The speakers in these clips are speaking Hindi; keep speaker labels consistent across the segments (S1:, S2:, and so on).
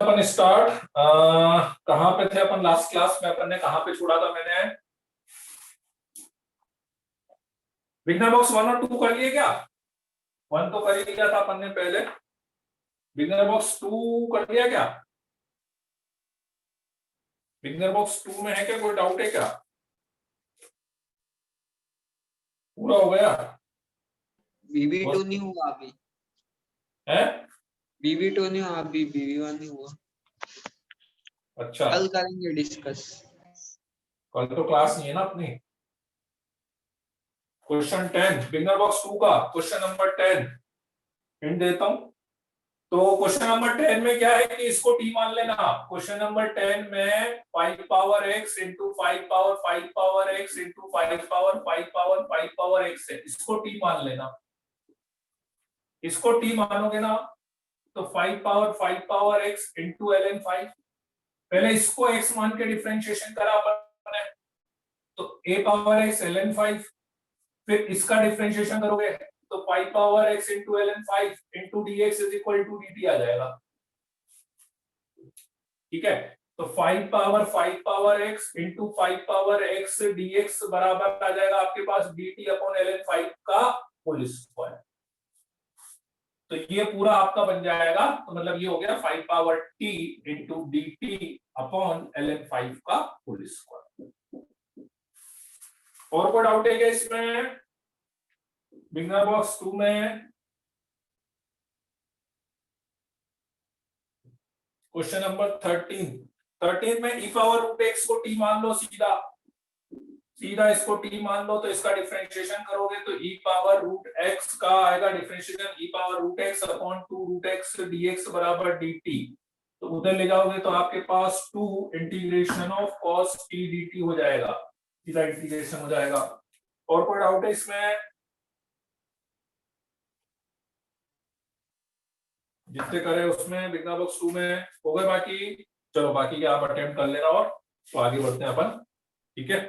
S1: अपन स्टार्ट। कहाँ पे थे अपन लास्ट क्लास में? अपन ने कहाँ पे छोड़ा था? मैंने बिगनर बॉक्स 1 और 2 कर लिए क्या? 1 तो कर ही लिया था अपन ने पहले। बिगनर बॉक्स 2 कर लिया क्या? बिगनर बॉक्स 2 में है क्या? कोई डाउट है क्या? पूरा हो गया?
S2: BB2 नहीं हुआ अभी।
S1: है
S2: BB2 नहीं हुआ अभी, BB1 नहीं हुआ।
S1: अच्छा,
S2: कल करेंगे डिस्कस।
S1: कल तो क्लास नहीं है ना अपनी। क्वेश्चन 10 बिगनर बॉक्स 2 का क्वेश्चन नंबर 10 हिंट देता हूं। तो क्वेश्चन नंबर 10 में क्या है कि इसको टी मान लेना। क्वेश्चन नंबर 10 में 5 power x into 5 power 5 power x into 5 power 5 power 5 power x है, इसको टी मान लेना। इसको टी मानोगे ना तो 5 power 5 power x into ln 5। पहले इसको x मान के डिफरेंशिएशन करा अपन ने, तो a पावर x ln 5। फिर इसका डिफरेंशिएशन करोगे तो 5 power x into ln 5 into dx is equal to dt आ जाएगा। ठीक है, तो 5 power x into 5 power x dx बराबर आ जाएगा आपके पास dt अपॉन ln 5 का होल स्क्वायर। तो ये पूरा आपका बन जाएगा, तो मतलब ये हो गया 5 power t into dt upon ln 5 का होल स्क्वायर। और कोई डाउट है क्या इसमें? बिगनर बॉक्स 2 में क्वेश्चन नंबर 13 में e पावर रूट x को t मान लो, सीधा इसको t मान लो, तो इसका डिफरेंशिएशन करोगे तो e पावर रूट x का आएगा differentiation e power root x upon 2 root x dx बराबर dt। तो उधर ले जाओगे तो आपके पास 2 integration of cos t dt हो जाएगा, सीधा इंटीग्रेशन हो जाएगा। और कोई डाउट है इसमें? जितने करे उसमें बिगनर बॉक्स 2 में हो गए बाकी। चलो बाकी के आप अटेम्प्ट कर लेना और तो आगे बढ़ते हैं अपन। ठीक है,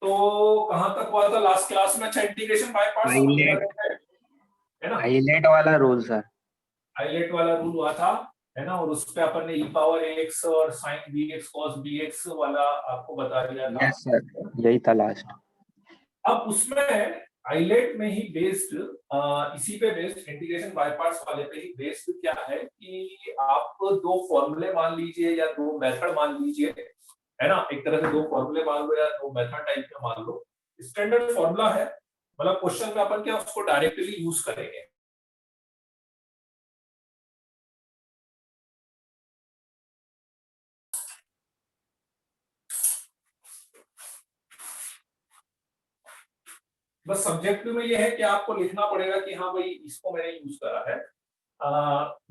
S1: तो कहां तक हुआ था लास्ट क्लास में? अच्छा, इंटीग्रेशन बाय पार्ट्स है ना,
S2: हाईलाइट वाला रूल सर।
S1: हाईलाइट वाला रूल हुआ था, है ना। और उस पे अपन ने e पावर x और sin bx cos bx वाला आपको बता दिया था।
S2: यस सर, यही था लास्ट।
S1: अब उसमें हाईलाइट में ही बेस्ड, इसी पे बेस्ड, इंटीग्रेशन बाय पार्ट्स वाले पे ही बेस्ड क्या है कि आप दो फॉर्मूले मान लीजिए या दो मेथड मान लीजिए, है ना। एक तरह से दो फॉर्मूले मान लो या दो मेथड टाइप में मान लो। स्टैंडर्ड फॉर्मूला है, मतलब क्वेश्चन में अपन क्या उसको डायरेक्टली यूज करेंगे। बस सब्जेक्टिव में ये है कि आपको लिखना पड़ेगा कि हाँ भाई इसको मैंने यूज करा है।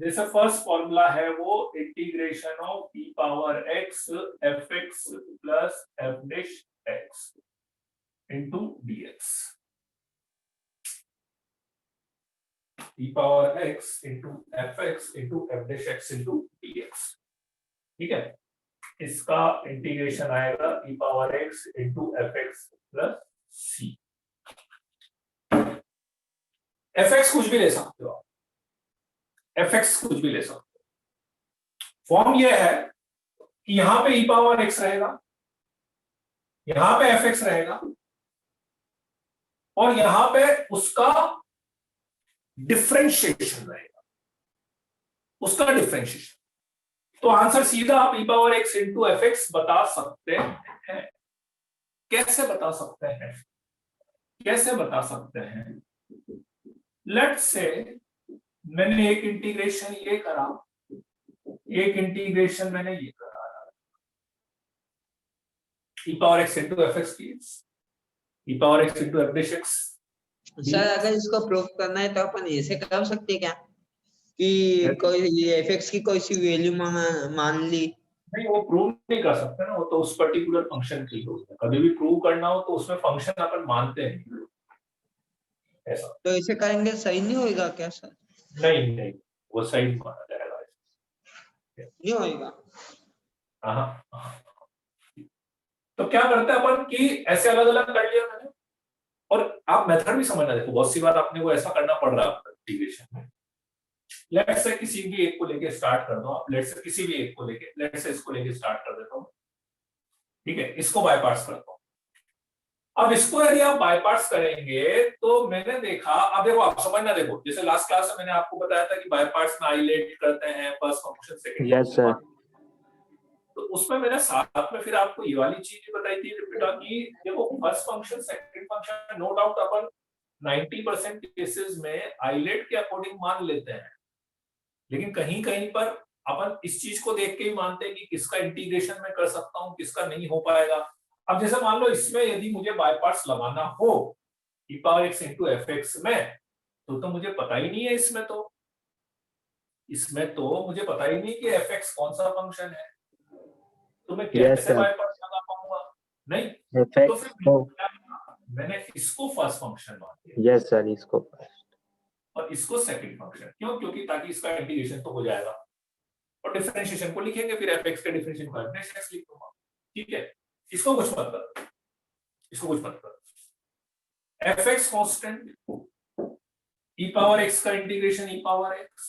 S1: जैसे फर्स्ट फॉर्मूला है वो integration of e power x fx plus f dash x into dx। e power x into fx into f dash x into dx। ठीक है, इसका इंटीग्रेशन आएगा e power x into fx plus c। fx कुछ भी ले सकते हो आप, fx कुछ भी ले सकते हो। फॉर्म ये है कि यहां पे e पावर x रहेगा, यहां पे fx रहेगा और यहां पे उसका डिफरेंशिएशन रहेगा, उसका डिफरेंशिएशन। तो आंसर सीधा आप e power x into fx बता सकते हैं। कैसे बता सकते हैं? कैसे बता सकते हैं? लेट्स से मैंने एक इंटीग्रेशन ये करा, एक इंटीग्रेशन मैंने ये करा, e power x into fx dx, e power x into f dash x।
S2: Sir अगर इसको प्रूव करना है तो अपन ऐसे कर सकते हैं क्या कि कोई ये fx की कोई सी वैल्यू मान ली?
S1: नहीं, वो प्रूव नहीं कर सकते ना, वो तो उस पर्टिकुलर फंक्शन के लिए होता है। कभी भी प्रूव करना हो तो उसमें फंक्शन अपन मानते हैं ऐसा।
S2: तो ऐसे करेंगे सही नहीं होएगा क्या सर?
S1: नहीं नहीं, वो सही नहीं माना जाएगा,
S2: नहीं होएगा।
S1: हाँ। तो क्या करते हैं अपन कि ऐसे अलग अलग कर लिया मैंने, और आप मेथड भी समझना। देखो बहुत सी बार आपने वो ऐसा करना पड़ रहा है इंटीग्रेशन में लेट्स से किसी भी एक को लेके स्टार्ट कर दो आप, लेट्स से किसी भी एक को लेके, लेट्स से इसको लेके स्टार्ट कर देता हूँ, ठीक है, इसको बायपास करता हूँ। अब इसको यदि आप बायपास करेंगे तो मैंने देखा, अब देखो आप समझना, देखो जैसे लास्ट क्लास में मैंने आपको बताया था कि बायपास में आइलेट करते हैं first function second
S3: yes sir.
S1: तो उसमें मैंने साथ में फिर आपको ये वाली चीज भी बताई थी बेटा कि देखो first function second function no doubt अपन 90% केसेस में आइलेट के अकॉर्डिंग मान लेते हैं, लेकिन कहीं कहीं पर अपन इस चीज को देख के ही मानते हैं कि किसका इंटीग्रेशन मैं कर सकता हूँ, किसका नहीं हो पाएगा। अब जैसे मान लो इसमें यदि मुझे बाय पार्ट्स लगाना हो e power x into fx में, तो मुझे पता ही नहीं है इसमें तो मुझे पता ही नहीं कि fx कौन सा फंक्शन है, तो मैं
S3: Yes,
S1: कैसे
S3: sir.
S1: बाय पार्ट्स लगा पाऊंगा? नहीं, तो
S3: FX
S1: फिर
S3: को
S1: मैंने इसको फर्स्ट फंक्शन मान लिया
S3: यस सर, इसको
S1: और इसको सेकंड फंक्शन, क्यों? क्योंकि ताकि इसका इंटीग्रेशन तो हो जाएगा और डिफरेंशिएशन को लिखेंगे, फिर fx का डिफरेंशिएशन को fx लिख दूंगा, ठीक है। इसको कुछ मत कर, इसको कुछ मत कर, fx constant, e power x का integration e power x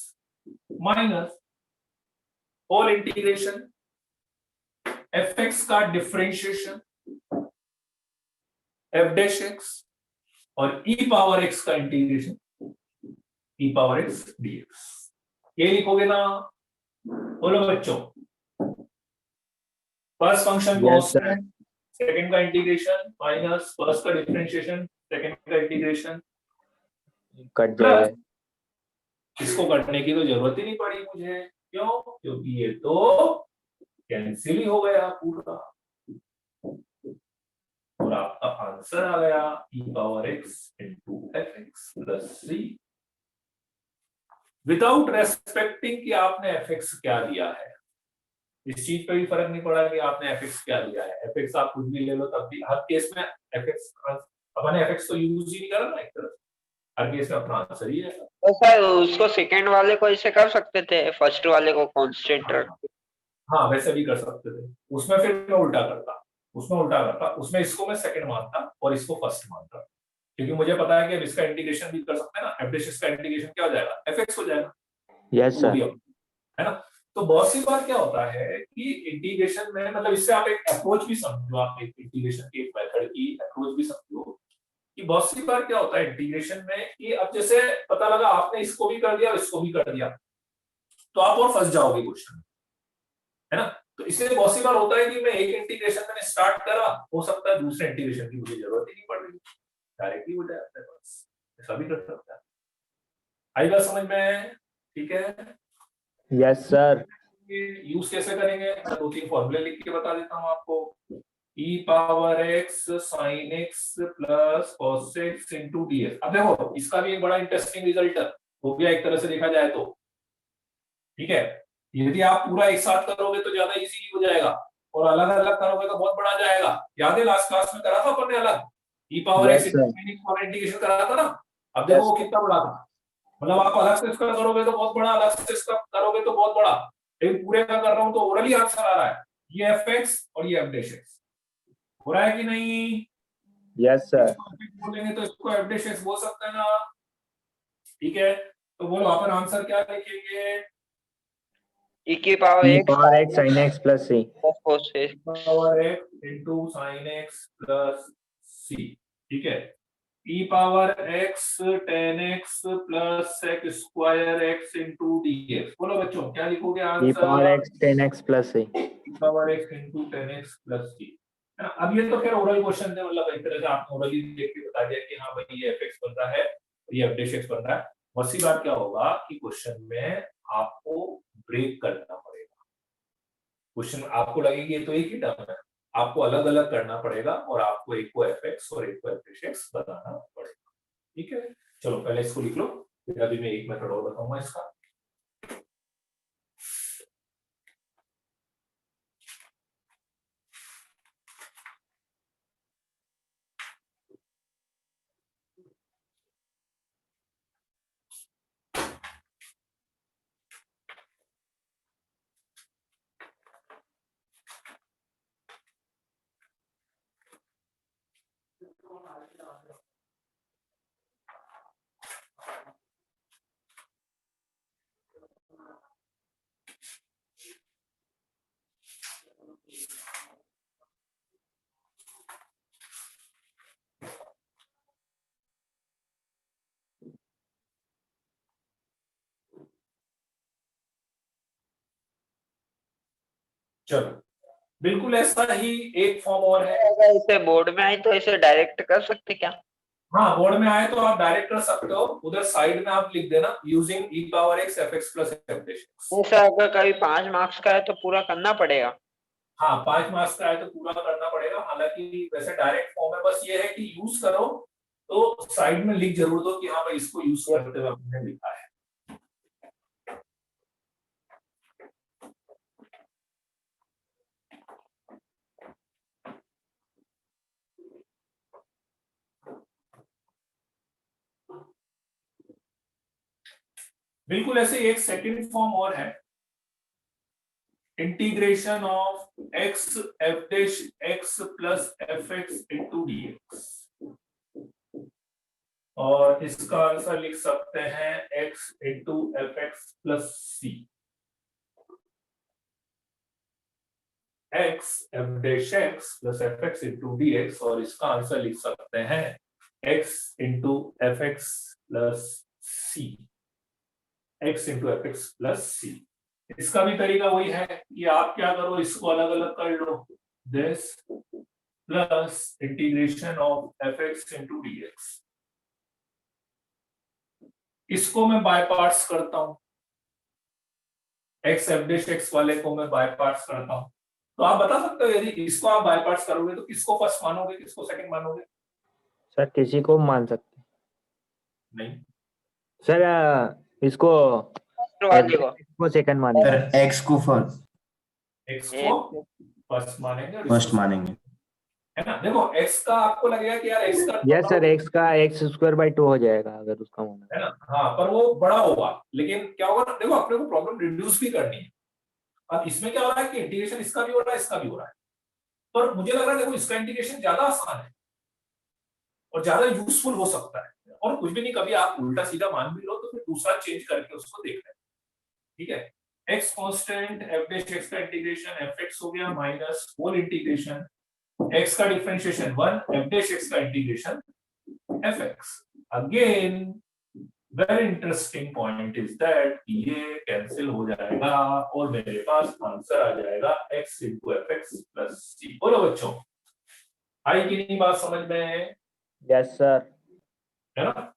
S1: minus whole integration fx का डिफरेंशिएशन f डैश x और e पावर x का integration e power x dx, ये लिखोगे ना? बोलो बच्चों, first function
S3: Yes, sir.
S1: Constant, second का इंटीग्रेशन माइनस फर्स्ट का डिफरेंशिएशन, सेकंड का इंटीग्रेशन,
S3: कट जाएगा।
S1: इसको करने की तो जरूरत ही नहीं पड़ी मुझे, क्यों? क्योंकि ये तो कैंसिल ही हो गया पूरा और आपका आंसर आ गया e power x into fx plus c, without respecting कि आपने fx क्या लिया है। इस चीज पे भी फर्क नहीं पड़ा कि आपने fx क्या लिया है, fx आप कुछ भी ले लो तब भी हर केस में fx, अपने fx को यूज ही नहीं करा ना, एक तरह से हर केस में अपना आंसर ही है।
S2: तो सर उसको सेकंड वाले को ऐसे कर सकते थे, फर्स्ट वाले को कांस्टेंट रख के।
S1: हाँ वैसे भी कर सकते थे, उसमें फिर मैं उल्टा करता, उसमें इसको मैं सेकंड मानता और इसको फर्स्ट मानता, क्योंकि मुझे पता है कि अब इसका इंटीग्रेशन भी कर सकते हैं ना, f डैश इसका इंटीग्रेशन क्या हो जाएगा, fx हो जाएगा।
S3: यस
S1: वो भी
S3: सर।
S1: है ना। तो बहुत सी बार क्या होता है कि इंटीग्रेशन में, मतलब इससे आप एक अप्रोच भी समझो, आप एक इंटीग्रेशन के मेथड की अप्रोच भी समझो कि बहुत सी बार क्या होता है इंटीग्रेशन में कि अब जैसे पता लगा आपने इसको भी कर दिया और इसको भी कर दिया, तो आप और फंस जाओगे क्वेश्चन, है ना। तो इसलिए बहुत सी बार होता है कि मैं एक इंटीग्रेशन मैंने स्टार्ट करा, हो सकता है दूसरे इंटीग्रेशन की मुझे जरूरत ही नहीं पड़ रही, डायरेक्टली हो जाता है, बस ऐसा भी कर सकता है। आई बात समझ में? ठीक है,
S3: यस सर।
S1: यूज कैसे करेंगे, मैं दो तीन फॉर्मूले लिख के बता देता हूँ आपको। e power x sin x plus cos x into dx। अब देखो इसका भी एक बड़ा इंटरेस्टिंग रिजल्ट हो गया एक तरह से देखा जाए तो, ठीक है। यदि आप पूरा एक साथ करोगे तो ज्यादा इजीली हो जाएगा और अलग अलग करोगे तो बहुत बड़ा जाएगा। याद है लास्ट क्लास में करा था अपन ने अलग, e power
S3: Yes,
S1: x
S3: sir.
S1: और इंटीग्रेशन करा था ना। अब देखो वो कितना बड़ा था, मतलब आप अलग से इसका करोगे तो बहुत बड़ा, अलग से इसका करोगे तो बहुत बड़ा, लेकिन पूरे का कर रहा हूं तो ओरली आंसर आ रहा है, ये fx और ये f डैश x हो रहा है कि नहीं?
S3: Yes sir.
S1: इसको fx बोलेंगे तो इसको f डैश x बोल सकते हैं ना, ठीक है। तो बोलो अपन आंसर क्या लिखेंगे?
S2: e की power
S3: E
S2: x
S3: power x sin x plus c.
S2: cos x
S1: power x into sin x plus c, ठीक है। e power x tan x plus sec square x into dx, बोलो बच्चों क्या लिखोगे
S3: E power
S1: answer?
S3: x tan x plus c.
S1: e power x into tan x plus c, है ना। अब ये तो खैर ओरल क्वेश्चन थे, मतलब एक तरह से आपने ओरली देख के बता दिया कि हाँ भाई ये fx बन रहा है और ये f डैश x बन रहा है। वैसी बात क्या होगा कि क्वेश्चन में आपको ब्रेक करना पड़ेगा, क्वेश्चन आपको लगेगी ये तो एक ही टर्म है, आपको अलग अलग करना पड़ेगा और आपको एक को fx और एक को f डैश x बताना पड़ेगा, ठीक है। चलो पहले इसको लिख लो, फिर अभी मैं एक मेथड और बताऊंगा इसका। चलो, बिल्कुल ऐसा ही एक फॉर्म और है।
S2: अगर इसे बोर्ड में आई तो इसे डायरेक्ट कर सकते क्या?
S1: हाँ, बोर्ड में आए तो आप डायरेक्ट कर सकते हो, उधर साइड में आप लिख देना using e power x fx plus f dash x।
S2: जैसे अगर कभी 5 मार्क्स का है तो पूरा करना पड़ेगा।
S1: हाँ, 5 मार्क्स का है तो पूरा करना पड़ेगा। हालांकि वैसे डायरेक्ट फॉर्म है, बस ये है कि यूज करो तो साइड में लिख जरूर दो कि हाँ भाई इसको यूज करते हुए हमने लिखा है। बिल्कुल ऐसे एक सेकंड फॉर्म और है, integration of x f dash x plus F X into D X, और इसका आंसर लिख सकते हैं x into F X plus C. x f dash x plus F X into D X, और इसका आंसर लिख सकते हैं x into F X plus C. x into F X plus C. इसका भी तरीका वही है कि आप क्या करो, इसको अलग अलग कर लो, this plus integration of F X into D X. इसको मैं बाय पार्ट्स करता हूं, एक्स एफ डैश एक्स वाले को मैं बाय पार्ट्स करता हूं। तो आप बता सकते हो यदि इसको आप बाय पार्ट्स करोगे तो किसको फर्स्ट मानोगे, किसको सेकंड मानोगे?
S3: सर किसी को मान सकते हैं।
S1: नहीं,
S3: सर इसको
S2: वाले को
S3: सेकंड मानेंगे।
S4: सर एक्स को फर्स्ट
S1: एक्स को फर्स्ट मानेंगे और
S4: फर्स्ट
S1: इसको
S4: मानेंगे।
S1: है ना। देखो एक्स का आपको लगेगा कि यार एक्स का
S3: यस सर, एक्स का एक्स स्क्वायर बाई 2 हो जाएगा अगर उसका माना।
S1: है ना। हाँ, पर वो बड़ा होगा, लेकिन क्या होगा ना, देखो अपने को प्रॉब्लम रिड्यूस भी करनी है। अब इसमें क्या हो रहा है कि इंटीग्रेशन इसका भी हो रहा है, इसका भी हो रहा है, पर मुझे लग रहा है देखो इसका इंटीग्रेशन ज्यादा आसान है और ज्यादा यूजफुल हो सकता है। और कुछ भी नहीं, कभी आप उल्टा सीधा मान भी लो तो फिर दूसरा चेंज करके उसको देख लें। ठीक है, x constant f dash x का इंटीग्रेशन fx हो गया माइनस होल इंटीग्रेशन x का डिफरेंशिएशन 1 f डैश x का integration fx। Again very interesting point is that ये कैंसिल हो जाएगा और मेरे पास आंसर आ जाएगा x into fx plus c। बोलो बच्चों, आई कि नहीं बात समझ में?
S3: Yes sir.
S1: है ना।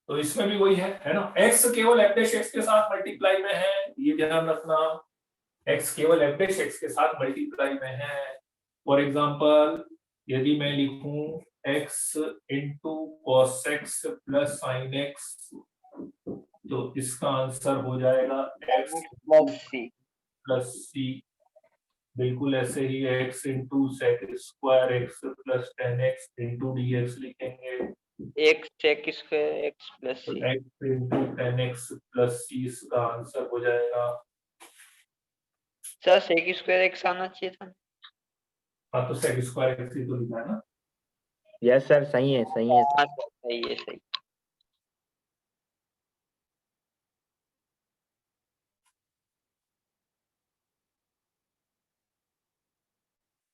S1: तो इसमें भी वही है ना, x केवल f डैश x के साथ मल्टीप्लाई में है, ये ध्यान रखना, x केवल f डैश x के साथ मल्टीप्लाई में है। फॉर एग्जांपल यदि मैं लिखूं x into cos x plus sine x, तो इसका आंसर हो जाएगा x
S2: plus C.
S1: Plus C. बिल्कुल ऐसे ही x into sec square x plus 10x into dx लिखेंगे,
S2: एक चेक स्क्वायर एक्स प्लस
S1: तो
S2: C.
S1: x into 10x plus c इसका आंसर हो जाएगा।
S2: सर सेक स्क्वायर एक्स आना चाहिए था।
S1: हाँ, तो सेक स्क्वायर x ही तो लिखा है ना।
S3: यस सर, सही है सही है।
S2: हाँ सर सही है सही।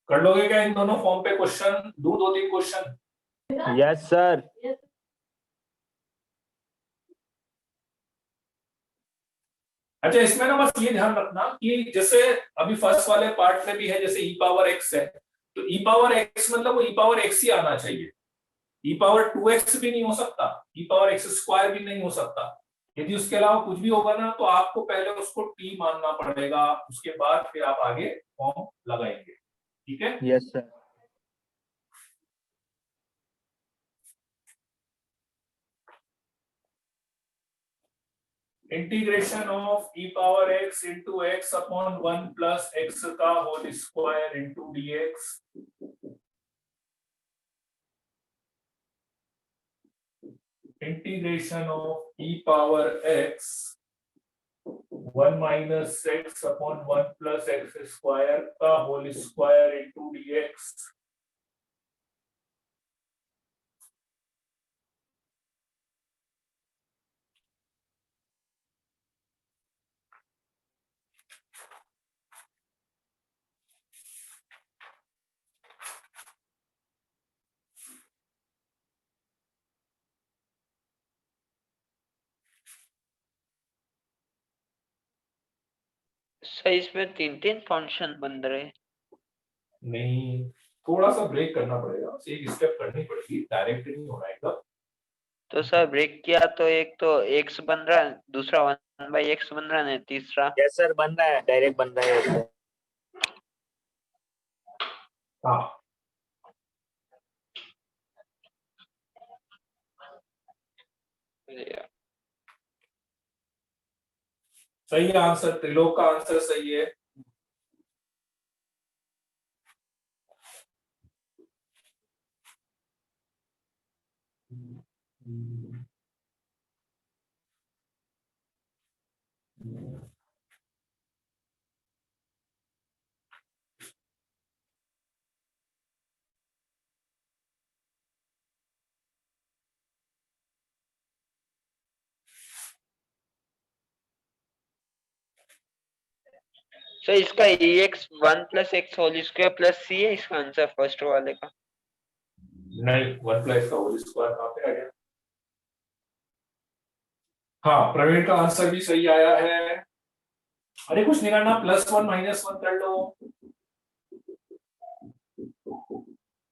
S1: कर लोगे क्या इन दोनों फॉर्म पे क्वेश्चन? दो तीन क्वेश्चन।
S3: Yes sir.
S1: अच्छा, इसमें ना बस ये ध्यान रखना कि जैसे अभी फर्स्ट वाले पार्ट में भी है, जैसे e पावर x है, तो e पावर x मतलब वो e पावर x ही आना चाहिए, e पावर 2x भी नहीं हो सकता, e पावर x स्क्वायर भी नहीं हो सकता। यदि उसके अलावा कुछ भी होगा ना तो आपको पहले उसको t मानना पड़ेगा, उसके बाद फिर आप आगे फॉर्म लगाएंगे। ठीक है।
S3: Yes sir.
S1: Integration of e power x into X upon 1 plus X का whole square into dx। Integration of e power x 1 minus X upon 1 plus X square का होल स्क्वायर इंटू dx।
S2: सही, इसमें 3 फंक्शन बन रहे हैं।
S1: नहीं, थोड़ा सा ब्रेक करना पड़ेगा, एक स्टेप करनी पड़ेगी, डायरेक्ट नहीं होना एकदम।
S2: तो सर ब्रेक किया तो एक तो x बन रहा है, दूसरा 1/x बन रहा है, तीसरा
S3: यस सर, बन रहा है, डायरेक्ट बन रहा है ऐसे।
S1: हाँ, सही आंसर, त्रिलोक का आंसर सही है।
S2: सर इसका ex 1+x whole square plus c है इसका आंसर फर्स्ट वाले का।
S1: नहीं, 1+ का होल स्क्वायर कहाँ पे आ गया? हाँ, प्रवीण का आंसर भी सही आया है। अरे कुछ नहीं करना, +1 -1 कर लो,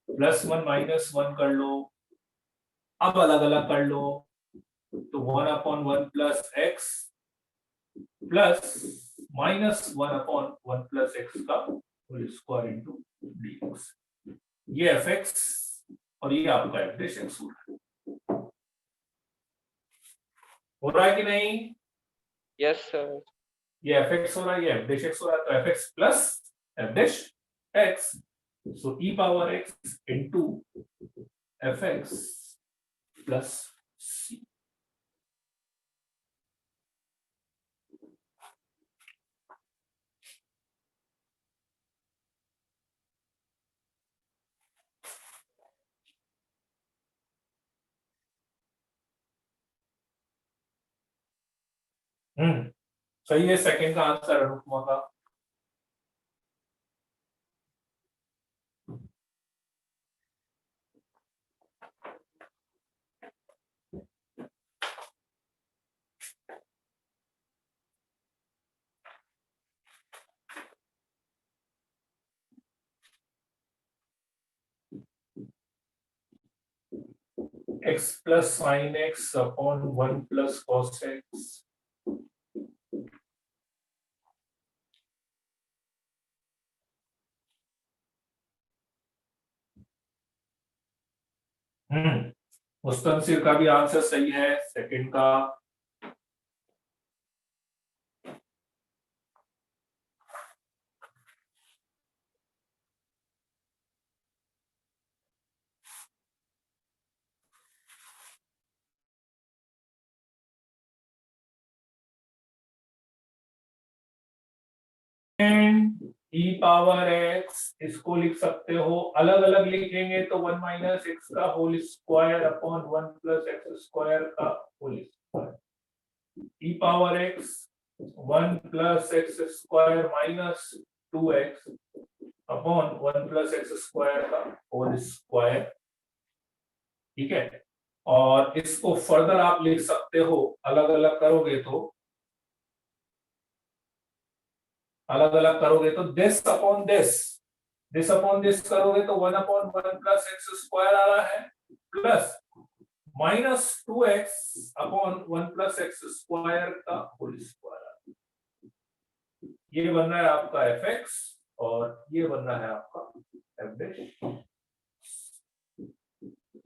S1: +1 -1 कर लो, अब अलग अलग कर लो, तो 1/1 plus x plus -1/1 plus X का होल स्क्वायर इंटू dx, ये fx और ये आपका f डैश x हो रहा है कि नहीं?
S2: Yes sir.
S1: ये fx हो रहा है, ये f डैश x हो रहा है, तो fx plus f dash x, सो e power x into fx plus c। सही है, सेकंड का आंसर अनुपमा का। x plus sine x upon 1 plus cos x। मुस्तनसिर का भी आंसर सही है, सेकंड का। e पावर x इसको लिख सकते हो, अलग अलग लिखेंगे तो 1 माइनस एक्स का whole square upon 1 plus X square का whole square, e power x 1 plus X square minus 2x upon 1 plus X square का होल स्क्वायर। ठीक है, और इसको फर्दर आप लिख सकते हो, अलग अलग करोगे तो, अलग अलग करोगे तो दिस अपॉन दिस करोगे तो 1/1 प्लस एक्स स्क्वायर आ रहा है, plus -2x upon 1 plus X square का होल स्क्वायर। ये बन रहा है आपका fx और ये बन रहा है आपका f dash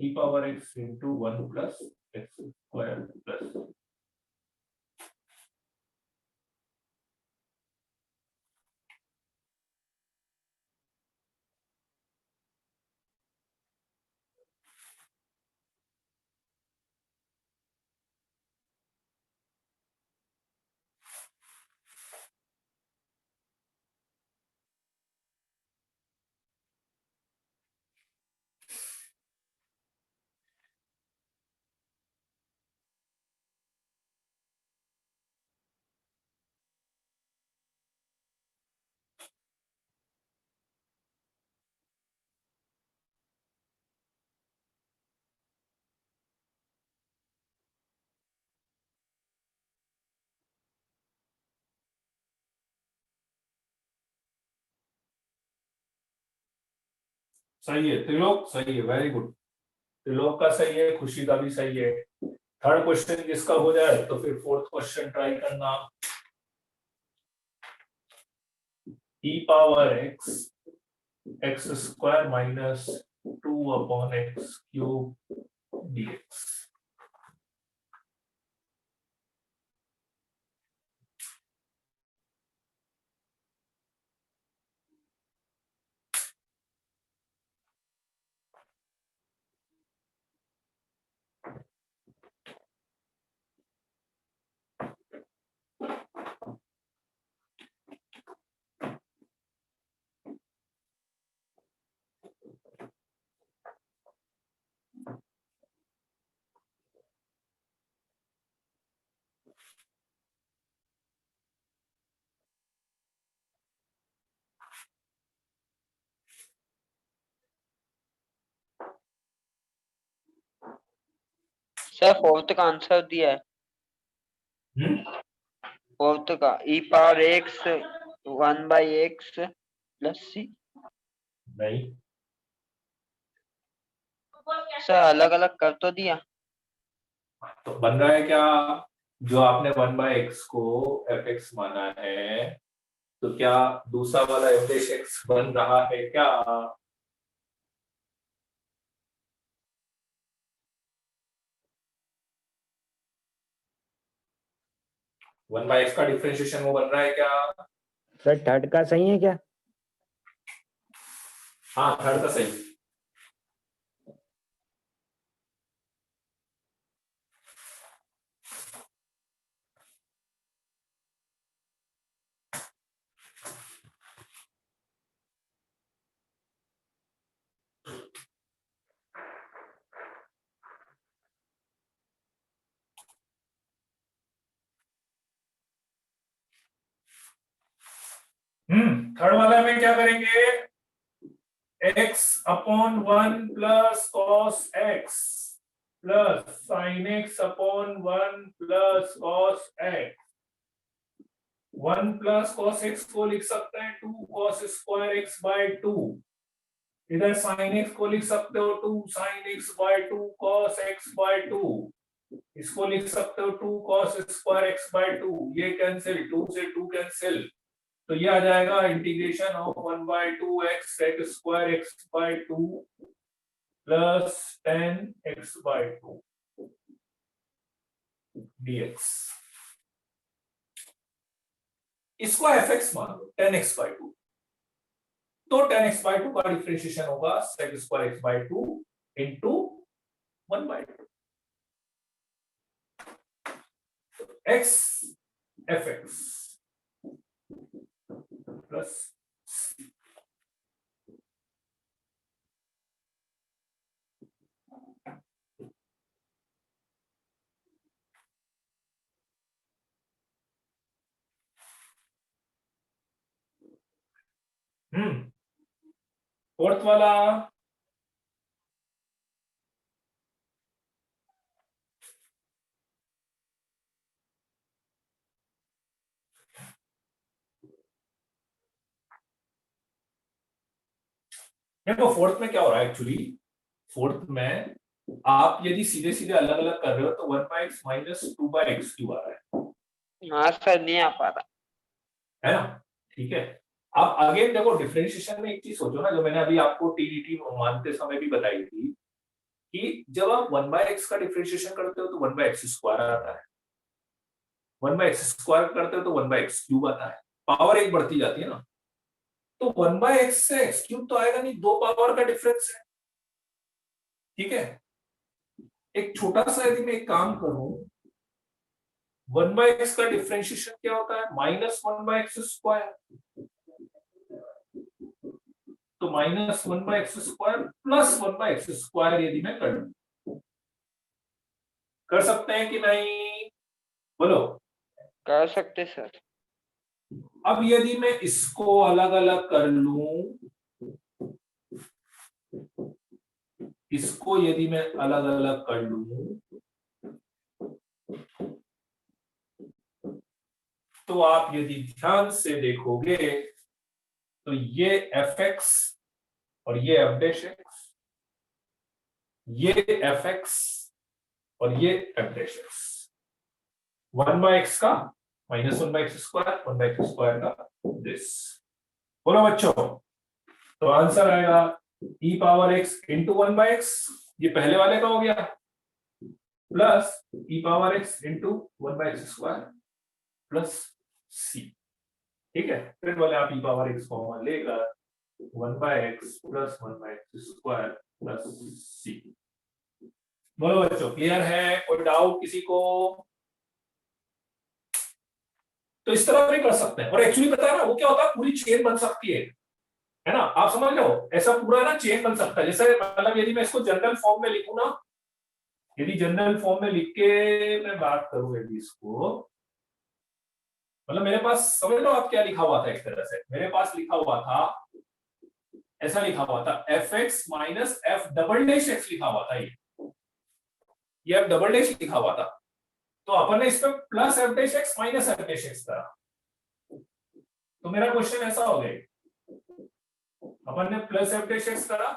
S1: e power x into 1 plus X square plus. सही है, त्रिलोक सही है, वेरी गुड। त्रिलोक का सही है, खुशी का भी सही है। थर्ड क्वेश्चन जिसका हो जाए तो फिर फोर्थ क्वेश्चन ट्राई करना। e power x x square minus 2/x cube dx।
S2: Sir fourth का आंसर दिया है। फोर्थ का e power x 1/x plus c।
S1: नहीं,
S2: सर अलग अलग कर तो दिया।
S1: तो बन रहा है क्या, जो आपने 1/x को fx माना है, तो क्या दूसरा वाला fx बन रहा है क्या? 1/x का डिफरेंशिएशन वो बन रहा है क्या?
S3: सर थर्ड का सही है क्या?
S1: हाँ, थर्ड का सही। थर्ड वाला में क्या करेंगे? x upon 1 plus cos x plus sine x upon 1 plus cos x। 1 plus cos x को लिख सकते हैं 2 कॉस स्क्वायर x बाय 2। इधर साइन x को लिख सकते हो 2 sine x by 2 cos x by 2। इसको लिख सकते हो 2 कॉस स्क्वायर x बाय 2। ये कैंसिल, 2 से 2 कैंसिल, तो ये आ जाएगा integration of 1/2x x square x by 2 plus 10x by 2 dx। इसको fx मान लो 10x बाय 2, तो 10x बाय 2 का डिफरेंशिएशन होगा sec square x by 2 into 1/2 x fx plus fourth वाला देखो, फोर्थ में क्या हो रहा है एक्चुअली, फोर्थ में आप यदि सीधे सीधे अलग अलग कर रहे हो तो 1/x माइनस 2/x क्यूब आ रहा है।
S2: हाँ सर नहीं आ पा रहा
S1: है ना? ठीक है। आप अगेन देखो, डिफरेंशिएशन में एक चीज सोचो ना, जो मैंने अभी आपको टीडीटी मानते समय भी बताई थी, कि जब आप 1/x का डिफरेंशिएशन करते हो तो 1/x स्क्वायर आता है, 1/x स्क्वायर करते हो तो 1/x क्यूब आता है, पावर एक बढ़ती जाती है ना। तो 1/x से x क्यूब तो आएगा नहीं, दो पावर का डिफरेंस है। ठीक है, एक छोटा सा यदि मैं एक काम करूं, 1/x का डिफरेंशिएशन क्या होता है, -1/x स्क्वायर, तो -1/x square plus 1/x square यदि मैं कर सकते हैं कि नहीं, बोलो।
S2: कर सकते सर।
S1: अब यदि मैं इसको अलग अलग कर लूं, इसको यदि मैं अलग अलग कर लूं, तो आप यदि ध्यान से देखोगे तो ये fx और ये एफ डैश एक्स, ये एफ एक्स और ये एफ डैश एक्स। 1/x का -1/x², 1/x² का दिस। बोलो बच्चों, तो आंसर आएगा e⁻x इंटू 1/x, ये पहले वाले का हो गया, plus e⁻x into 1/x² plus c। ठीक है, फिर वाले आप e⁻x कॉमन लेकर 1/x plus 1/x² plus c। बोलो बच्चों, क्लियर है? कोई डाउट किसी को? तो इस तरह भी कर सकते हैं, और एक्चुअली पता है ना वो क्या होता है, पूरी चेन बन सकती है ना? आप समझ लो, ऐसा पूरा ना चेन बन सकता है। जैसे मतलब यदि मैं इसको जनरल फॉर्म में लिखूं ना, यदि जनरल फॉर्म में लिख के मैं बात करूं यदि इसको, मतलब मेरे पास समझ लो आप क्या लिखा हुआ था, एक तरह से मेरे पास लिखा हुआ था, ऐसा लिखा हुआ था fx minus f double dash x लिखा हुआ था, ये f डबल डैश लिखा हुआ था। तो अपन ने इसमें plus f dash x minus f dash x करा, तो मेरा क्वेश्चन ऐसा हो गया, अपन ने प्लस f डैश x करा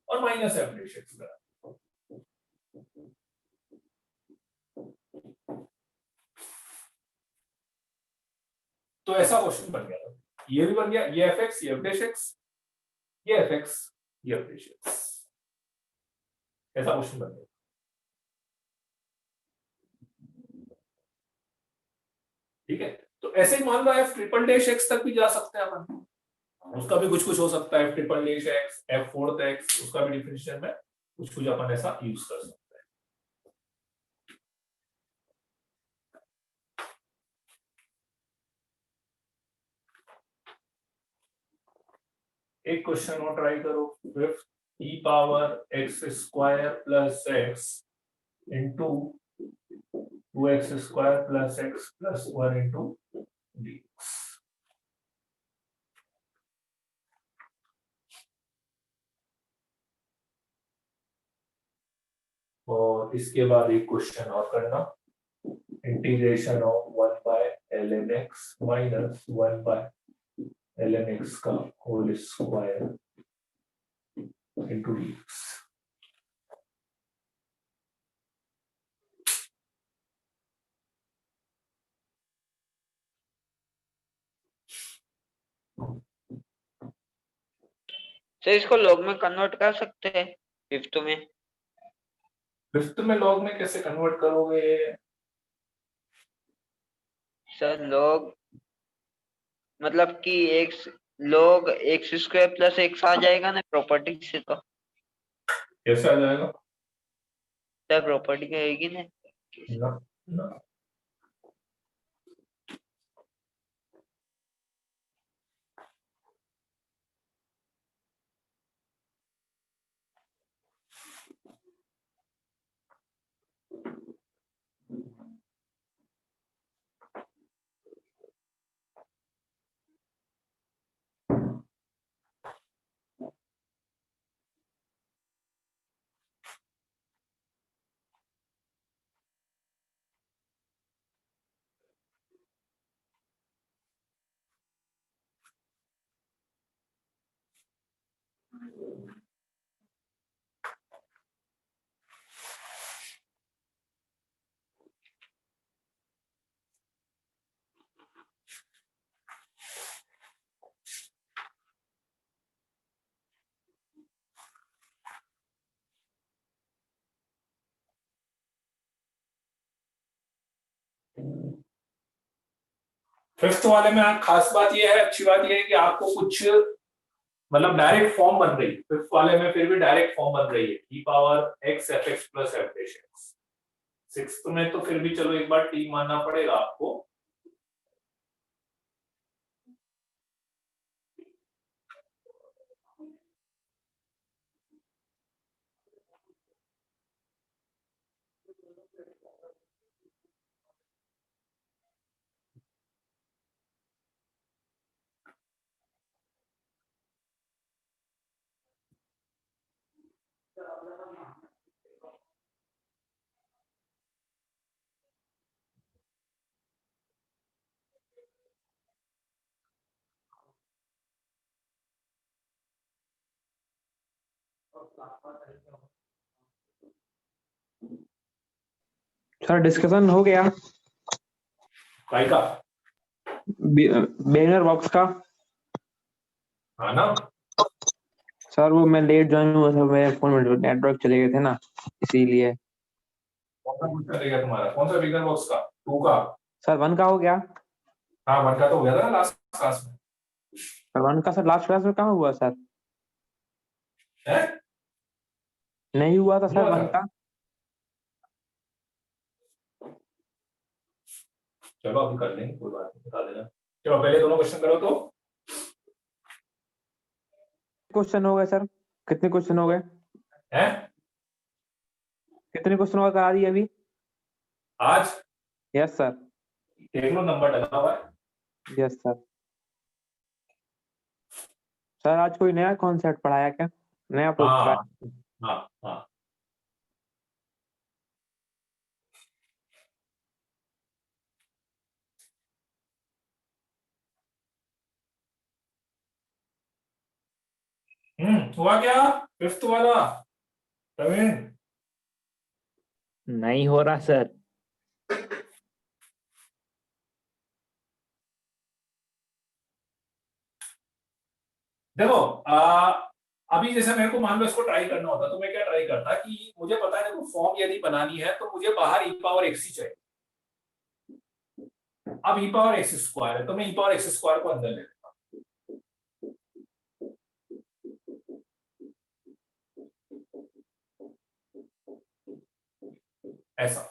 S1: और माइनस f डैश x करा। तो ऐसा क्वेश्चन बन गया था, ये भी बन गया, ये fx, ये f डैश x, ये fx, ये f डैश x, ऐसा क्वेश्चन बन गया। ठीक है, तो ऐसे ही मान लो f ट्रिपल डैश x तक भी जा सकते हैं अपन, उसका भी कुछ कुछ हो सकता है, f triple dash x, f fourth x, उसका भी डिफिनेशन में कुछ कुछ अपन ऐसा यूज कर सकते हैं। एक क्वेश्चन और ट्राई करो, fifth, e⁻x² plus x into 2x² plus x plus 1 into dx। और इसके बाद एक क्वेश्चन और करना, integration of 1/ln x minus 1/ln x का होल स्क्वायर इंटू dx।
S2: तो इसको लॉग में कन्वर्ट कर सकते हैं फिफ्थ में।
S1: फिफ्थ में लॉग में कैसे कन्वर्ट करोगे?
S2: सर लॉग मतलब कि x log x² plus x आ जाएगा ना प्रॉपर्टी से, तो
S1: कैसे आ जाएगा?
S2: सर प्रॉपर्टी कहेगी ना।
S1: ना, ना। फिफ्थ वाले में खास बात यह है, अच्छी बात यह है कि आपको कुछ मतलब डायरेक्ट फॉर्म बन रही है, फिफ्थ वाले में फिर भी डायरेक्ट फॉर्म बन रही है, e⁻x fx plus f dash x। Sixth में तो फिर भी चलो एक बार t मानना पड़ेगा आपको।
S4: सर डिस्कशन हो गया
S1: काय का?
S4: बेनर बॉक्स का।
S1: हाँ ना,
S4: सर वो मैं लेट ज्वाइन हुआ था, मेरे फोन में नेटवर्क चले गए थे ना, इसीलिए।
S1: कौन सा कुछ चलेगा तुम्हारा? कौन सा बिगनर बॉक्स का? 2 का?
S4: सर 1 का हो गया।
S1: हाँ 1 का तो हो गया था ना लास्ट क्लास में।
S4: सर 1 का सर लास्ट क्लास में कहाँ हुआ सर?
S1: है?
S4: नहीं हुआ था सर
S1: हुआ
S4: 1
S1: था।
S4: का।
S1: चलो अभी कर लेंगे, कोई बात नहीं, बता देना। चलो पहले दोनों क्वेश्चन करो तो।
S4: क्वेश्चन हो गए सर? कितने क्वेश्चन हो गए?
S1: हैं?
S4: कितने क्वेश्चन और करा दिए अभी?
S1: आज
S4: यस सर।
S1: देख लो, नंबर डला हुआ है।
S4: Yes sir. सर आज कोई नया कॉन्सेप्ट पढ़ाया क्या? नया प्रूफ
S1: हाँ
S4: कराया?
S1: हाँ हाँ। हुआ क्या? 5th वाला प्रवीण?
S3: नहीं हो रहा सर।
S1: देखो अभी जैसे मेरे को मान लो इसको ट्राई करना होता तो मैं क्या ट्राई करता कि मुझे पता है देखो फॉर्म यदि बनानी है तो मुझे बाहर e पावर x ही चाहिए। अब e पावर x स्क्वायर है तो मैं e पावर x स्क्वायर को अंदर ले लेता हूं। ऐसा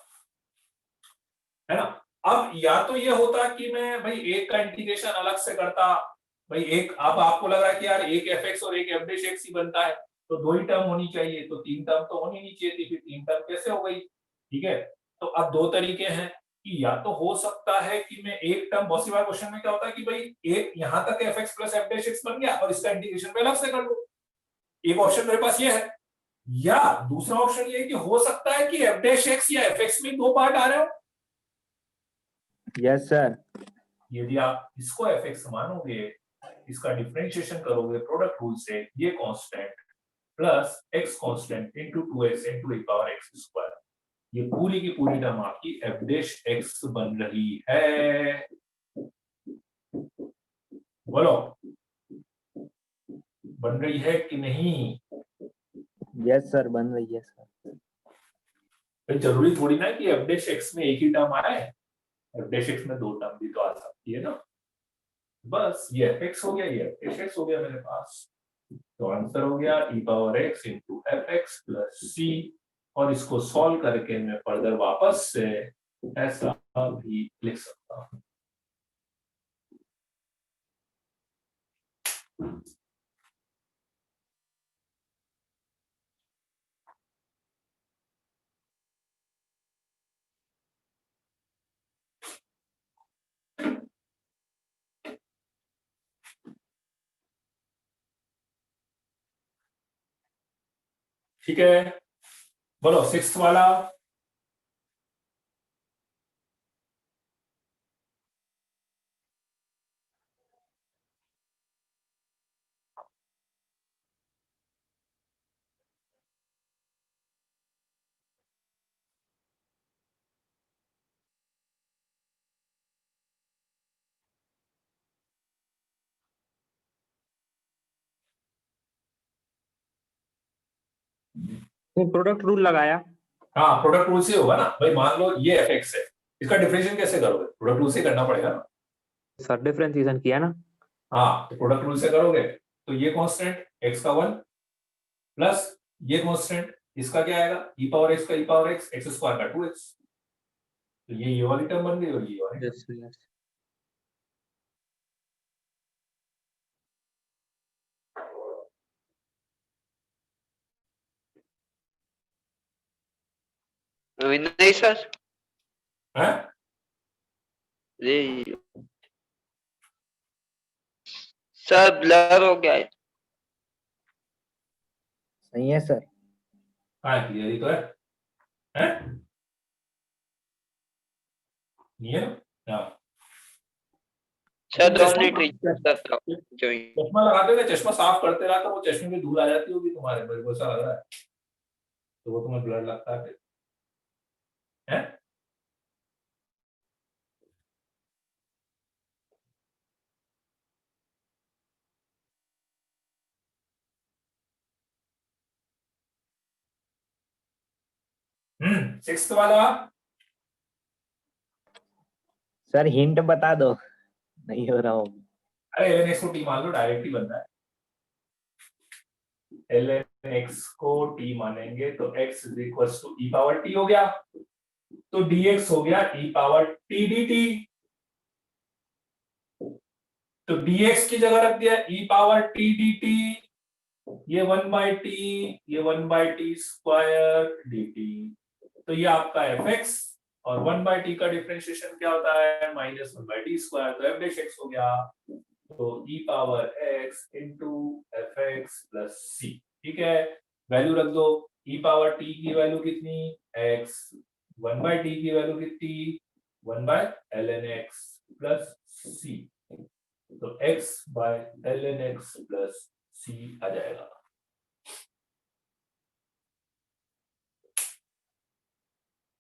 S1: है ना। अब या तो ये होता कि मैं भाई एक का इंटीग्रेशन अलग से करता, भाई एक, अब आपको लग रहा है कि यार एक fx और एक f डैश x ही बनता है तो 2 ही टर्म होनी चाहिए, तो 3 टर्म तो होनी नहीं चाहिए थी, फिर 3 टर्म कैसे हो गई? ठीक है, तो अब 2 तरीके हैं कि या तो हो सकता है कि मैं एक टर्म, बहुत सी बार क्वेश्चन में क्या होता है कि भाई एक यहां तक fx plus f dash x बन गया और इसका इंटीग्रेशन पे अलग से कर लो। एक ऑप्शन मेरे पास ये है, या दूसरा ऑप्शन ये है कि हो सकता है कि f डैश x या fx में 2 पार्ट आ रहे हो।
S3: Yes sir.
S1: यदि आप इसको fx मानोगे, इसका डिफरेंशिएशन करोगे प्रोडक्ट रूल से, ये constant plus x constant into 2x into e power x square, ये पूरी की पूरी टर्म आपकी f डैश x बन रही है। बोलो बन रही है कि नहीं?
S3: यस सर बन रही है सर।
S1: भाई जरूरी थोड़ी ना कि f डैश x में एक ही टर्म आए, f डैश x में 2 टर्म भी तो आ सकती है ना। बस ये fx हो गया, ये f डैश x हो गया मेरे पास, तो आंसर हो गया e power x into F X plus C. और इसको सॉल्व करके मैं फर्दर वापस से ऐसा भी लिख सकता हूं। ठीक है, बोलो 6th वाला।
S4: प्रोडक्ट रूल लगाया।
S1: हाँ प्रोडक्ट रूल से होगा ना भाई, मान लो ये एफ एक्स है, इसका डिफरेंशिएशन कैसे करोगे? प्रोडक्ट रूल से करना पड़ेगा ना।
S4: सर डिफरेंशिएशन किया ना।
S1: हाँ तो प्रोडक्ट रूल से करोगे तो ये कांस्टेंट x का 1 प्लस ये कांस्टेंट, इसका क्या आएगा e पावर x का e power x, x square का 2x, तो ये वाली टर्म बन गई और ये वाली।
S4: Yes yes.
S2: नहीं सर,
S1: है
S2: ये सर ब्लर हो गया है।
S3: सही है सर।
S1: हाँ क्लियर ही तो है, हैं? नहीं है ना? हाँ
S2: सर
S1: तुम
S2: 2
S1: चश्मा
S2: मिनट रिचार्ज करता हूँ ज्वाइन।
S1: चश्मा लगाते थे, चश्मा साफ करते रहा तो वो चश्मे में धूल आ जाती होगी तुम्हारे, मेरे को ऐसा लग रहा है, तो वो तुम्हें ब्लर लगता है फिर, हैं? सिक्स्थ वाला
S3: सर हिंट बता दो, नहीं हो रहा हूँ।
S1: अरे एल एन एक्स को टी मान लो, डायरेक्ट ही बनता है। एल एन एक्स को टी मानेंगे तो x is equal to e power t हो गया, तो dx हो गया e पावर टी dt, तो dx की जगह रख दिया e पावर टी dt, ये 1/t, ये 1/t स्क्वायर dt, तो ये आपका fx, और 1/t का डिफरेंशिएशन क्या होता है, -1/t स्क्वायर, तो f डैश x हो गया, तो e power x into F X plus C. ठीक है, वैल्यू रख दो, e पावर t की वैल्यू कितनी x, 1/t की वैल्यू कितनी 1/ln x प्लस c, तो x by ln x plus c आ जाएगा।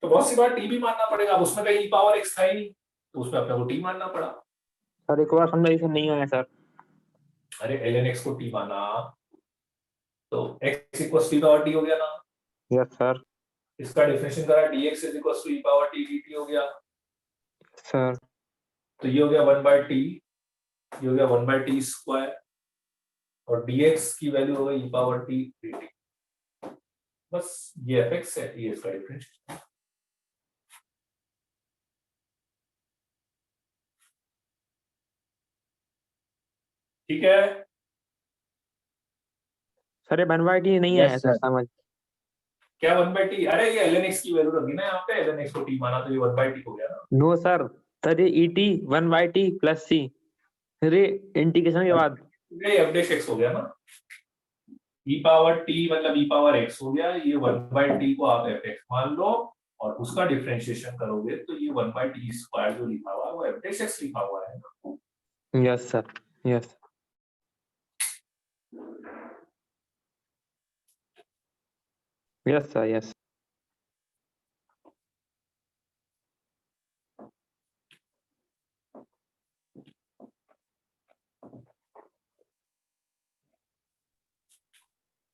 S1: तो बहुत सी बार t भी मानना पड़ेगा, अब उसमें कहीं e पावर x था ही नहीं, तो उसमें अपने को t मानना पड़ा।
S4: सर एक बार समझाइए, नहीं आया सर।
S1: अरे ln x को t माना तो x equal t power t हो गया ना,
S4: यस सर।
S1: इसका डिफरेंशिएशन करा dx is equal to e power t dt हो गया,
S4: सर
S1: तो ये हो गया 1/t, ये हो गया 1/t स्क्वायर, और dx की वैल्यू हो गई e पावर t dt, बस ये fx है, ये इसका डिफरेंशिएशन। ठीक है,
S4: सर ये 1/t नहीं
S3: Yes,
S4: आया सर
S3: sir.
S4: समझ।
S1: क्या 1/t, अरे ये ln x की वैल्यू रखी ना यहाँ पे, ln x को t माना तो ये 1/t हो गया ना।
S4: नो सर, सर ये et 1/t प्लस c, फिर ये इंटीग्रेशन के बाद
S1: ये f डैश x हो गया ना, e पावर t मतलब e पावर x हो गया, ये 1/t को आप fx मान लो, और उसका डिफरेंशिएशन करोगे तो ये 1/t स्क्वायर जो लिखा हुआ है वो f डैश x लिखा हुआ है ना।
S4: Yes sir, yes yes sir, yes.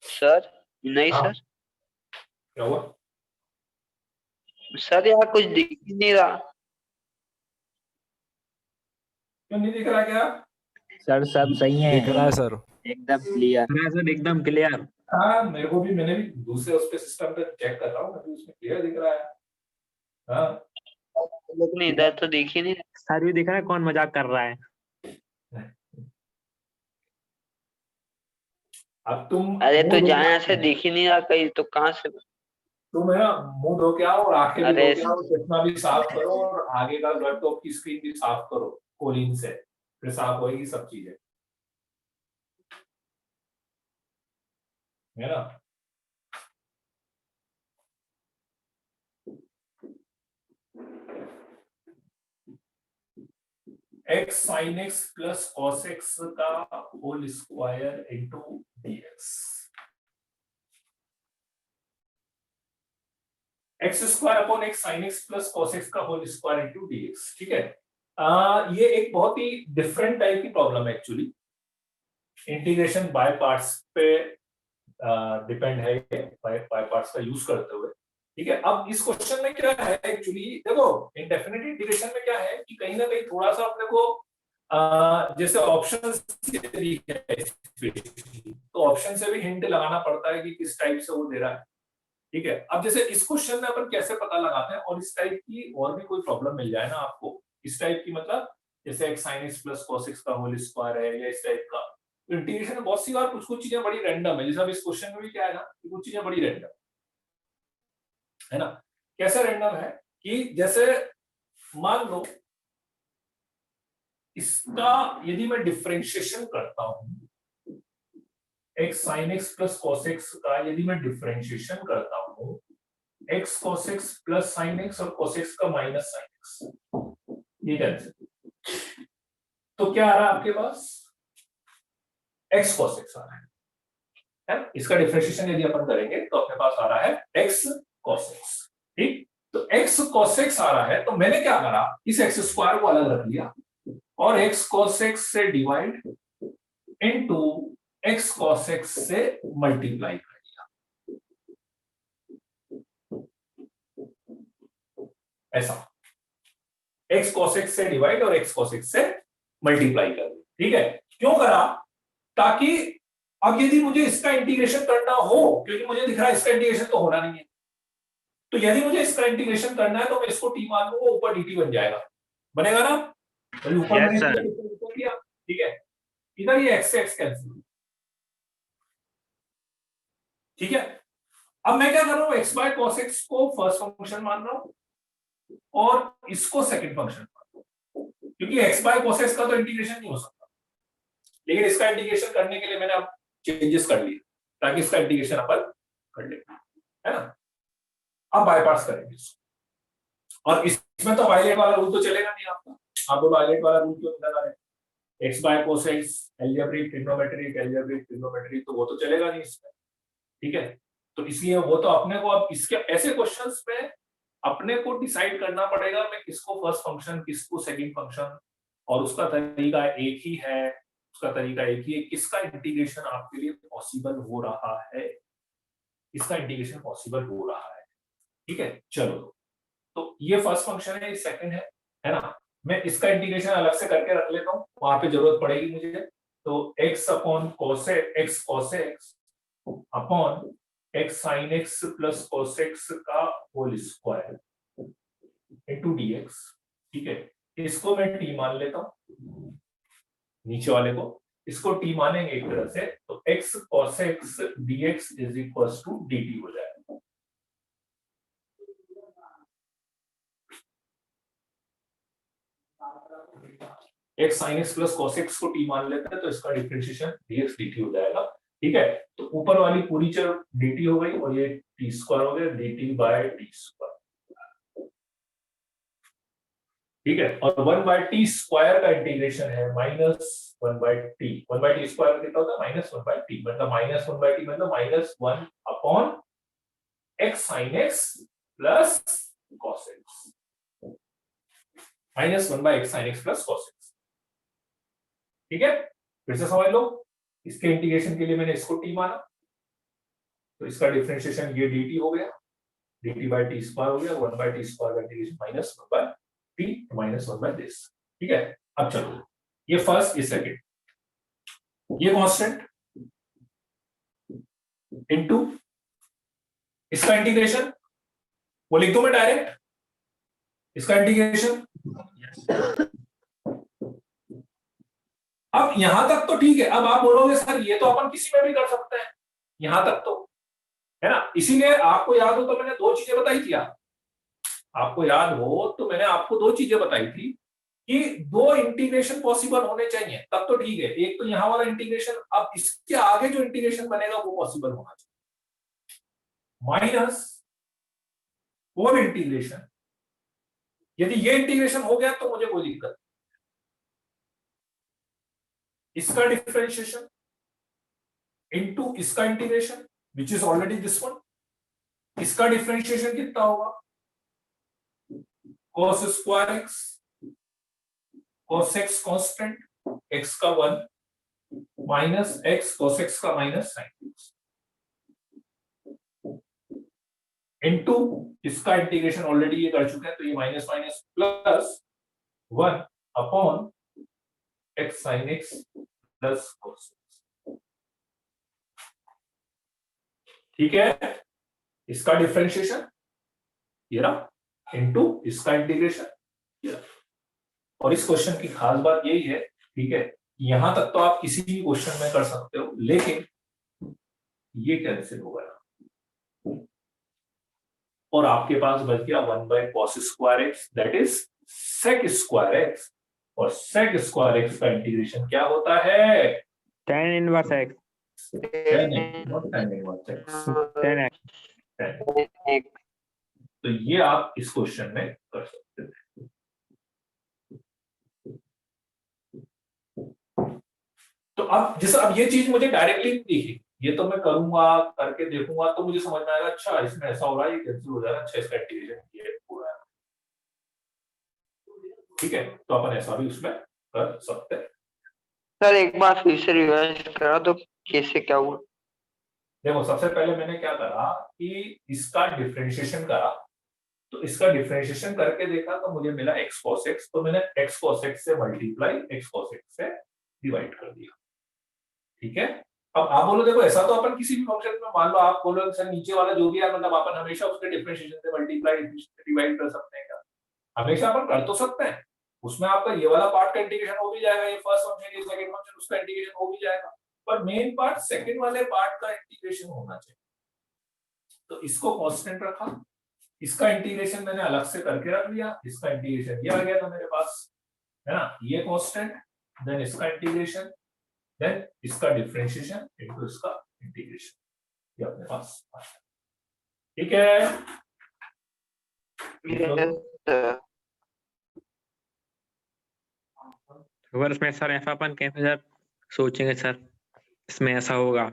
S2: Sir नहीं
S1: हाँ,
S2: सर,
S1: क्या हुआ?
S2: सर यहाँ कुछ दिख ही नहीं रहा।
S1: क्यों नहीं दिख रहा क्या?
S3: सर सब सही है,
S5: दिख रहा है सर।
S3: एकदम क्लियर।
S4: सर एकदम क्लियर।
S1: हाँ मेरे को भी, मैंने भी दूसरे उस पे सिस्टम पे चेक कर रहा हूँ, अभी उसमें क्लियर दिख रहा है। हाँ
S2: लेकिन इधर तो दिख ही नहीं रहा।
S4: सर भी दिख रहा है कौन मजाक कर रहा है।
S1: अब तुम
S2: अरे तो
S1: मुंह धो-
S2: जहाँ से दिख ही नहीं रहा कहीं, तो कहाँ से?
S1: तुम है ना मुंह धो के आओ और आंखें भी
S2: अरे
S1: धो के आओ, चश्मा भी साफ करो और आगे का लैपटॉप की स्क्रीन भी साफ करो कोलिन से, फिर साफ होएगी सब चीजें, है ना। x sin x plus cos x का whole square into dx, x square upon x sine x plus cos x का होल स्क्वायर इंटू dx। ठीक है, ये एक बहुत ही डिफरेंट टाइप की प्रॉब्लम है एक्चुअली, इंटीग्रेशन बाय पार्ट्स पे डिपेंड है, बाय पार्ट्स का यूज करते हुए। ठीक है, अब इस क्वेश्चन में क्या है एक्चुअली, देखो इंडेफिनिट इंटीग्रेशन में क्या है कि कहीं ना कहीं थोड़ा सा अपने को जैसे ऑप्शन तो ऑप्शन से भी हिंट लगाना पड़ता है कि किस टाइप से वो दे रहा है। ठीक है, अब जैसे इस क्वेश्चन में अपन कैसे पता लगाते हैं, और इस टाइप की और भी कोई प्रॉब्लम मिल जाए ना आपको इस टाइप की, मतलब जैसे x sin x plus cos x का होल स्क्वायर है या इस टाइप का, इंटीग्रेशन में बहुत सी बार कुछ कुछ चीजें बड़ी रैंडम है, जैसे अब इस क्वेश्चन में भी क्या है ना कि कुछ चीजें बड़ी रैंडम है ना। कैसे रैंडम है कि जैसे मान लो इसका यदि मैं डिफरेंशिएशन करता हूं, x sin x plus cos x का यदि मैं डिफरेंशिएशन करता हूं, x cos x plus sin x और cos x का माइनस sin x, ये कैंसिल, तो क्या आ रहा है आपके पास, x cos x आ रहा है ना? इसका डिफरेंशिएशन यदि अपन करेंगे तो अपने पास आ रहा है x cos x। ठीक, तो x cos x आ रहा है, तो मैंने क्या करा, इस x स्क्वायर को अलग रख लिया और x cos x से divide into x cos x से मल्टीप्लाई कर दिया, ऐसा x cos x से डिवाइड और x cos x से मल्टीप्लाई कर दिया। ठीक है, क्यों करा, ताकि अब यदि मुझे इसका इंटीग्रेशन करना हो, क्योंकि मुझे दिख रहा है इसका इंटीग्रेशन तो होना नहीं है, तो यदि मुझे इसका इंटीग्रेशन करना है तो मैं इसको t मान लूंगा, ऊपर dt बन जाएगा, बनेगा ना? ऊपर
S3: Yes, sir.
S1: किया, ठीक है, इधर ये x से x कैंसिल, ठीक है। अब मैं क्या कर रहा हूं, x बाय cos x को फर्स्ट फंक्शन मान रहा हूं और इसको सेकंड फंक्शन मान रहा हूं, क्योंकि x बाय cos x का तो इंटीग्रेशन नहीं हो सकता, लेकिन इसका इंटीग्रेशन करने के लिए मैंने अब चेंजेस कर लिए ताकि इसका इंटीग्रेशन अपन कर ले, है ना? अब बाईपास करेंगे इसको, और इसमें तो वायलेट वाला रूल तो चलेगा नहीं आपका, आप बोलो वायलेट वाला रूल क्यों निकाला है, x by cos x algebraic trigonometric तो वो तो चलेगा नहीं इसमें, ठीक है। तो इसलिए वो तो अपने को अब इसके ऐसे क्वेश्चंस में अपने को डिसाइड करना पड़ेगा मैं किसको फर्स्ट फंक्शन किसको सेकंड फंक्शन, और उसका तरीका एक ही है, उसका तरीका एक ही है, किसका इंटीग्रेशन आपके लिए पॉसिबल हो रहा है, इसका इंटीग्रेशन पॉसिबल हो रहा है, ठीक है। चलो, तो ये फर्स्ट फंक्शन है, ये सेकंड है ना? मैं इसका इंटीग्रेशन अलग से करके रख लेता हूँ, वहां पे जरूरत पड़ेगी मुझे। तो x upon cos x upon x sin x plus cos x का होल स्क्वायर इनटू dx, ठीक है। इसको मैं t मान लेता हूँ, नीचे वाले को इसको t मानेंगे एक तरह से, तो x cos x dx is equals to dt हो जाएगा। x sin x plus cos x को t मान लेते हैं तो इसका डिफरेंशिएशन dx dt हो जाएगा, ठीक है। तो ऊपर वाली पूरी चीज dt हो गई और ये t स्क्वायर हो गया, dt बाय t स्क्वायर, ठीक है। और 1 बाय टी स्क्वायर का इंटीग्रेशन है minus 1 by t, 1 by t square कितना होता है माइनस 1 बाय टी, मतलब माइनस 1 बाय टी मतलब minus 1 upon x sin x plus cos x, minus 1 by x sin x plus cos x, ठीक है। फिर से समझ लो, इसके इंटीग्रेशन के लिए मैंने इसको t माना, तो इसका डिफरेंशिएशन ये dt हो गया, dt बाय टी स्क्वायर हो गया, 1 बाय टी स्क्वायर का integration minus 1 by t minus 1 by this, ठीक है। अब चलो, ये फर्स्ट ये सेकंड, ये कांस्टेंट इनटू इसका इंटीग्रेशन, वो लिख दो मैं डायरेक्ट, इसका इंटीग्रेशन। अब यहां तक तो ठीक है, अब आप बोलोगे सर ये तो अपन किसी में भी कर सकते हैं, यहां तक तो है ना। इसीलिए आपको याद हो तो मैंने दो चीजें बताई थी, आपको याद हो तो मैंने आपको दो चीजें बताई थी कि दो इंटीग्रेशन पॉसिबल होने चाहिए, तब तो ठीक है। एक तो यहां वाला इंटीग्रेशन, अब इसके आगे जो इंटीग्रेशन बनेगा वो पॉसिबल होना चाहिए, माइनस फोर इंटीग्रेशन, यदि ये इंटीग्रेशन हो गया तो मुझे कोई दिक्कत, इसका डिफरेंशिएशन इनटू इसका integration which is already this one, इसका डिफरेंशिएशन कितना होगा cos square x, cos x constant, x का 1 माइनस x cos x का माइनस sin x इनटू इसका इंटीग्रेशन ऑलरेडी ये कर चुके हैं, तो ये minus minus plus 1 upon x sin x plus cos x, ठीक है। इसका डिफरेंशिएशन ये रहा इनटू इसका इंटीग्रेशन ये रहा। और इस क्वेश्चन की खास बात यही है, ठीक है, यहां तक तो आप किसी भी क्वेश्चन में कर सकते हो, लेकिन ये कैंसिल होगा और आपके पास बच गया 1 by cos square x that is sec square x, और sec स्क्वायर x का इंटीग्रेशन क्या होता है
S4: tan inverse x,
S1: tan x, not tan inverse x,
S4: tan x।
S1: tan। तो ये आप इस क्वेश्चन में कर सकते हैं। तो अब जैसे अब ये चीज मुझे डायरेक्टली नहीं दिखी, ये तो मैं करूंगा, करके देखूंगा तो मुझे समझ में आएगा, अच्छा इसमें ऐसा हो रहा है, ये कैंसिल हो जाएगा, अच्छा इसका इंटीग्रेशन ये पूरा है। ठीक है, तो अपन ऐसा भी उसमें कर सकते हैं।
S2: सर एक बार फिर से रिवाइज करा तो कैसे क्या हुआ?
S1: देखो सबसे पहले मैंने क्या करा कि इसका डिफरेंशिएशन करा, तो इसका डिफरेंशिएशन करके देखा तो मुझे मिला x cos x, तो मैंने x cos x से मल्टीप्लाई x cos x से डिवाइड कर दिया। ठीक है, अब आप बोलो देखो ऐसा तो अपन किसी भी फंक्शन में मान लो आप बोलो सर नीचे वाला जो भी है मतलब अपन हमेशा उसके डिफरेंशिएशन से मल्टीप्लाई डिवाइड कर सकते हैं क्या? हमेशा अपन कर तो सकते हैं, उसमें आपका ये वाला पार्ट का इंटीग्रेशन हो भी जाएगा, ये फर्स्ट फंक्शन ये सेकंड फंक्शन उसका इंटीग्रेशन हो भी जाएगा, पर मेन पार्ट सेकंड वाले पार्ट का इंटीग्रेशन होना चाहिए। तो इसको कांस्टेंट रखा, इसका इंटीग्रेशन मैंने अलग से करके रख लिया, इसका इंटीग्रेशन ये आ गया था मेरे पास, है ना, ये कांस्टेंट, देन इसका इंटीग्रेशन, देन इसका डिफरेंशिएशन इनटू इसका इंटीग्रेशन, ये अपने पास आ गया। ठीक है,
S4: अगर उसमें सर ऐसा अपन कैसे सर सोचेंगे सर इसमें ऐसा होगा?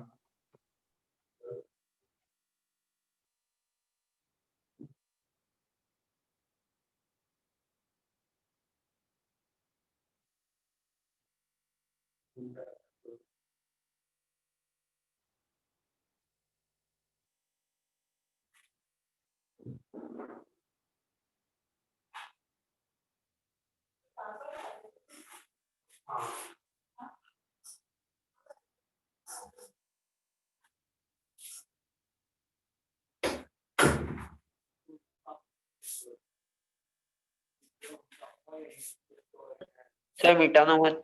S2: सर मिटाना मत।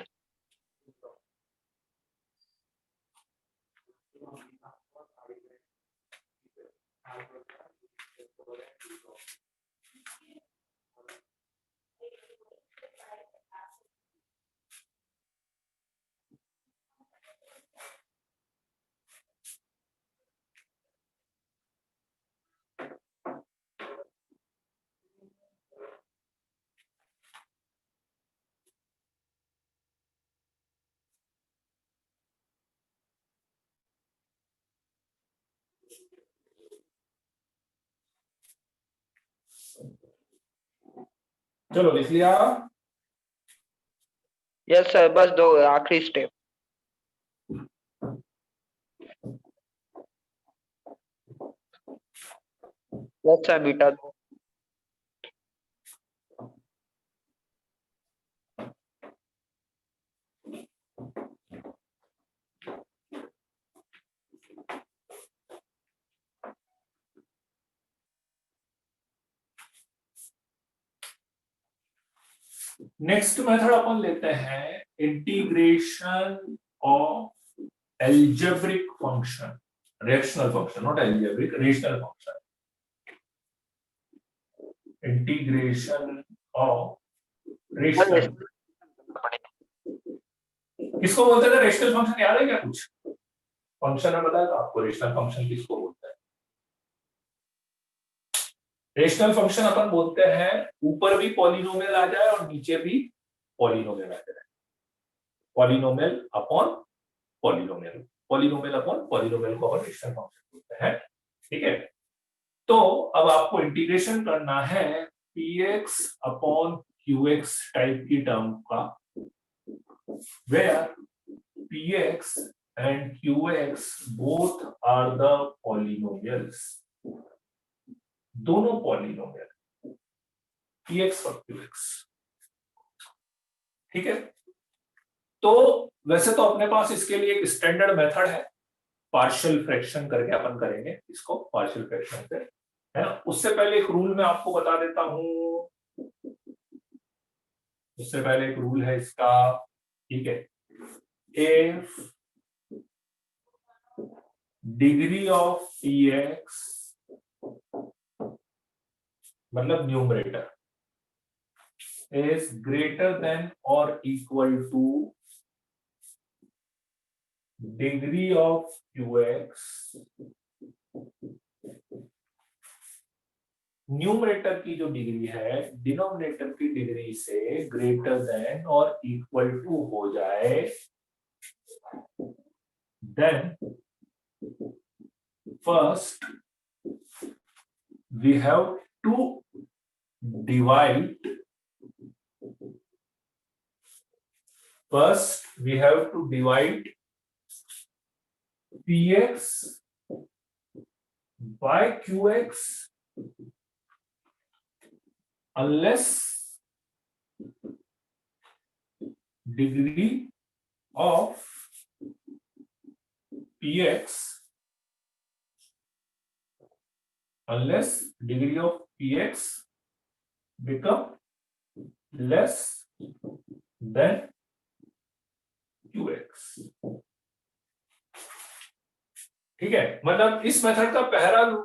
S1: चलो लिख लिया।
S2: यस सर, बस दो आखिरी स्टेप। यस सर, मिटा दो।
S1: नेक्स्ट मेथड अपन लेते हैं integration of algebraic function, rational function, not algebraic, rational function, integration of rational. किसको बोलते थे रेशनल फंक्शन, याद है क्या कुछ? फंक्शन में बताया था आपको रेशनल फंक्शन किसको बोलते हैं? रेशनल फंक्शन अपन बोलते हैं ऊपर भी पॉलिनोमियल आ जाए और नीचे भी पॉलिनोमियल आ जाए, polynomial upon polynomial, polynomial upon polynomial को अपन रेशनल फंक्शन बोलते हैं। ठीक है, तो अब आपको इंटीग्रेशन करना है px अपॉन qx टाइप की टर्म का, where px and qx both are the polynomials, दोनों पॉलिनोमियल px और qx। ठीक है, तो वैसे तो अपने पास इसके लिए एक स्टैंडर्ड मेथड है, पार्शियल फ्रैक्शन करके अपन करेंगे इसको, पार्शियल फ्रैक्शन से, है ना। उससे पहले एक रूल मैं आपको बता देता हूं, उससे पहले एक रूल है इसका। ठीक है, if डिग्री ऑफ px मतलब numerator is greater than or equal to degree of qx, numerator की जो डिग्री है डिनोमिनेटर की डिग्री से ग्रेटर देन और इक्वल टू हो जाए, then first we have to divide px by qx unless degree of px become less than qx। ठीक है, मतलब इस मेथड का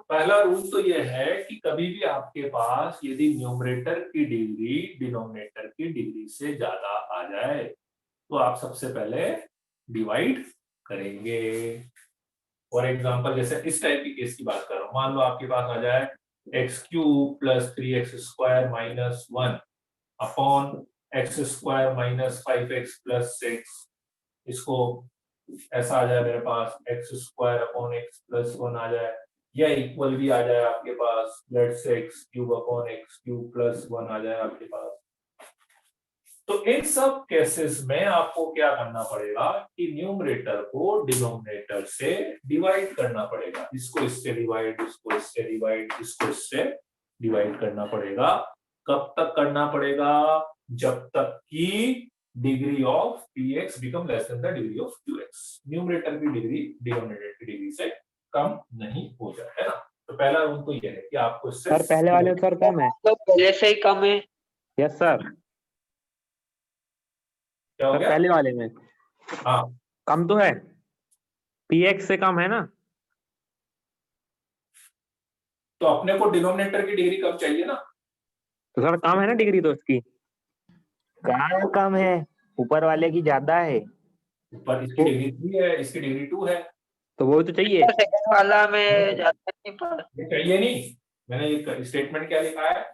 S1: पहला रूल तो यह है कि कभी भी आपके पास यदि न्यूमरेटर की डिग्री डिनोमिनेटर की डिग्री से ज्यादा आ जाए तो आप सबसे पहले डिवाइड करेंगे। फॉर एग्जांपल जैसे इस टाइप की केस की बात कर रहा हूं, मान लो आपके पास आ जाए X cube plus 3x square minus 1 upon X square minus 5x plus 6। इसको ऐसा आ जाए मेरे पास X square upon X plus 1 आ जाए, या इक्वल भी आ जाए आपके पास let's say X cube upon X cube plus 1 आ जाए आपके पास। तो इन सब केसेस में आपको क्या करना पड़ेगा कि न्यूमरेटर को डिनोमिनेटर से डिवाइड करना पड़ेगा। इसको इससे डिवाइड, इसको इससे डिवाइड, इसको इससे डिवाइड करना पड़ेगा। कब तक करना पड़ेगा? जब तक कि degree of px become less than the degree of qx, numerator की डिग्री डिनोमिनेटर की डिग्री से कम नहीं हो जाए, है ना। तो पहला रूल तो ये है कि आपको इससे
S3: सर पहले वाले सर कम है।
S2: तो पहले से ही कम है।
S3: Yes sir.
S1: क्या हो
S3: सर
S1: गया?
S3: पहले वाले में
S1: हाँ,
S3: कम तो है, px से कम है ना।
S1: तो अपने को डिनोमिनेटर की डिग्री कम चाहिए ना।
S3: तो सर कम है ना डिग्री तो उसकी। कहाँ कम है, ऊपर वाले की ज्यादा है।
S1: पर इसकी डिग्री 3 है, इसकी डिग्री 2 है।
S3: तो वो तो चाहिए।
S2: सेकंड वाला में जाता नहीं पर।
S1: ये चाहिए नहीं। मैंने ये स्टेटमेंट क्या लिखा है?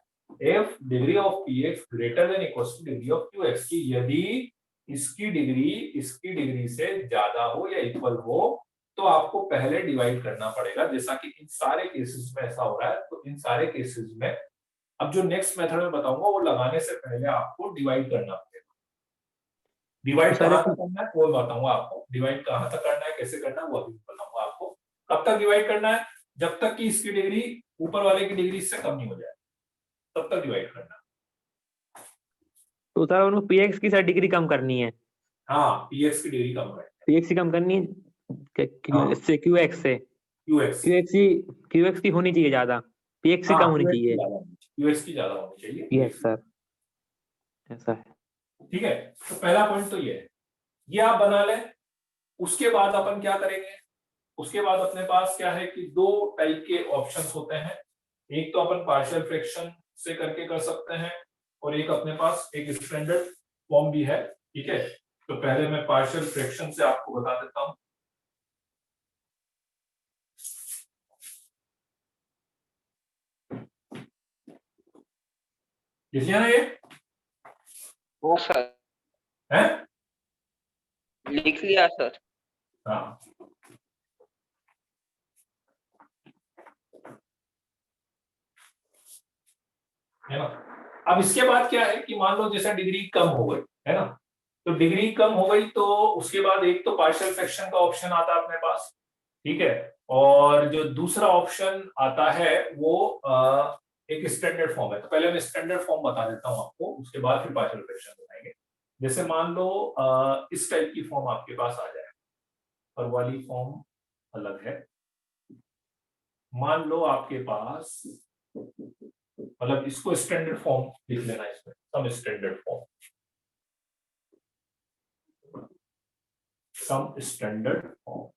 S1: If degree of px greater than equals two degree of qx, की यदि इसकी डिग्री से ज्यादा हो या इक्वल हो तो आपको पहले डिवाइड करना पड़ेगा। जैसा कि इन सारे केसेस में ऐसा हो रहा है, तो इन सारे केसेस में अब जो नेक्स्ट मेथड में बताऊंगा वो लगाने से पहले आपको डिवाइड करना पड़ेगा। डिवाइड
S3: सर
S1: कहाँ तक करना है वो बताऊंगा आपको, डिवाइड कहाँ तक करना है, कैसे करना है वो अभी बताऊंगा आपको। कब तक डिवाइड करना है? जब तक कि इसकी डिग्री ऊपर वाले की डिग्री से कम नहीं हो जाए, तब तक डिवाइड करना है।
S3: तो सर उनको px की सर डिग्री कम करनी है।
S1: हाँ, px की डिग्री कम है,
S3: px की कम करनी है
S1: हाँ।
S3: इससे qx से।
S1: qx
S3: qx की होनी चाहिए ज्यादा, px से
S1: हाँ,
S3: कम होनी
S1: qx की
S3: चाहिए।
S1: ज्यादा होनी चाहिए, qx की ज्यादा होनी चाहिए।
S3: यस सर, ऐसा है।
S1: ठीक है, तो पहला पॉइंट तो ये है, ये आप बना लें। उसके बाद अपन क्या करेंगे? उसके बाद अपने पास क्या है कि दो टाइप के ऑप्शंस होते हैं। एक तो अपन पार्शियल फ्रैक्शन से करके कर सकते हैं और एक अपने पास एक स्टैंडर्ड फॉर्म भी है। ठीक है, तो पहले मैं पार्शियल फ्रैक्शन से आपको बता देता हूं। लिख लिया ना ये?
S2: वो सर
S1: है?
S2: लिख लिया सर।
S1: हाँ, है ना। अब इसके बाद क्या है कि मान लो जैसा डिग्री कम हो गई, है ना, तो डिग्री कम हो गई तो उसके बाद एक तो पार्शियल फ्रैक्शन का ऑप्शन आता है अपने पास। ठीक है, और जो दूसरा ऑप्शन आता है वो एक स्टैंडर्ड फॉर्म है। तो पहले मैं स्टैंडर्ड फॉर्म बता देता हूं आपको, उसके बाद फिर पार्शियल फ्रैक्शन बताएंगे। जैसे मान लो इस टाइप की फॉर्म आपके पास आ जाए, पर वाली फॉर्म अलग है। मान लो आपके पास, मतलब इसको स्टैंडर्ड फॉर्म लिख लेना, इसमें some standard form, some standard form.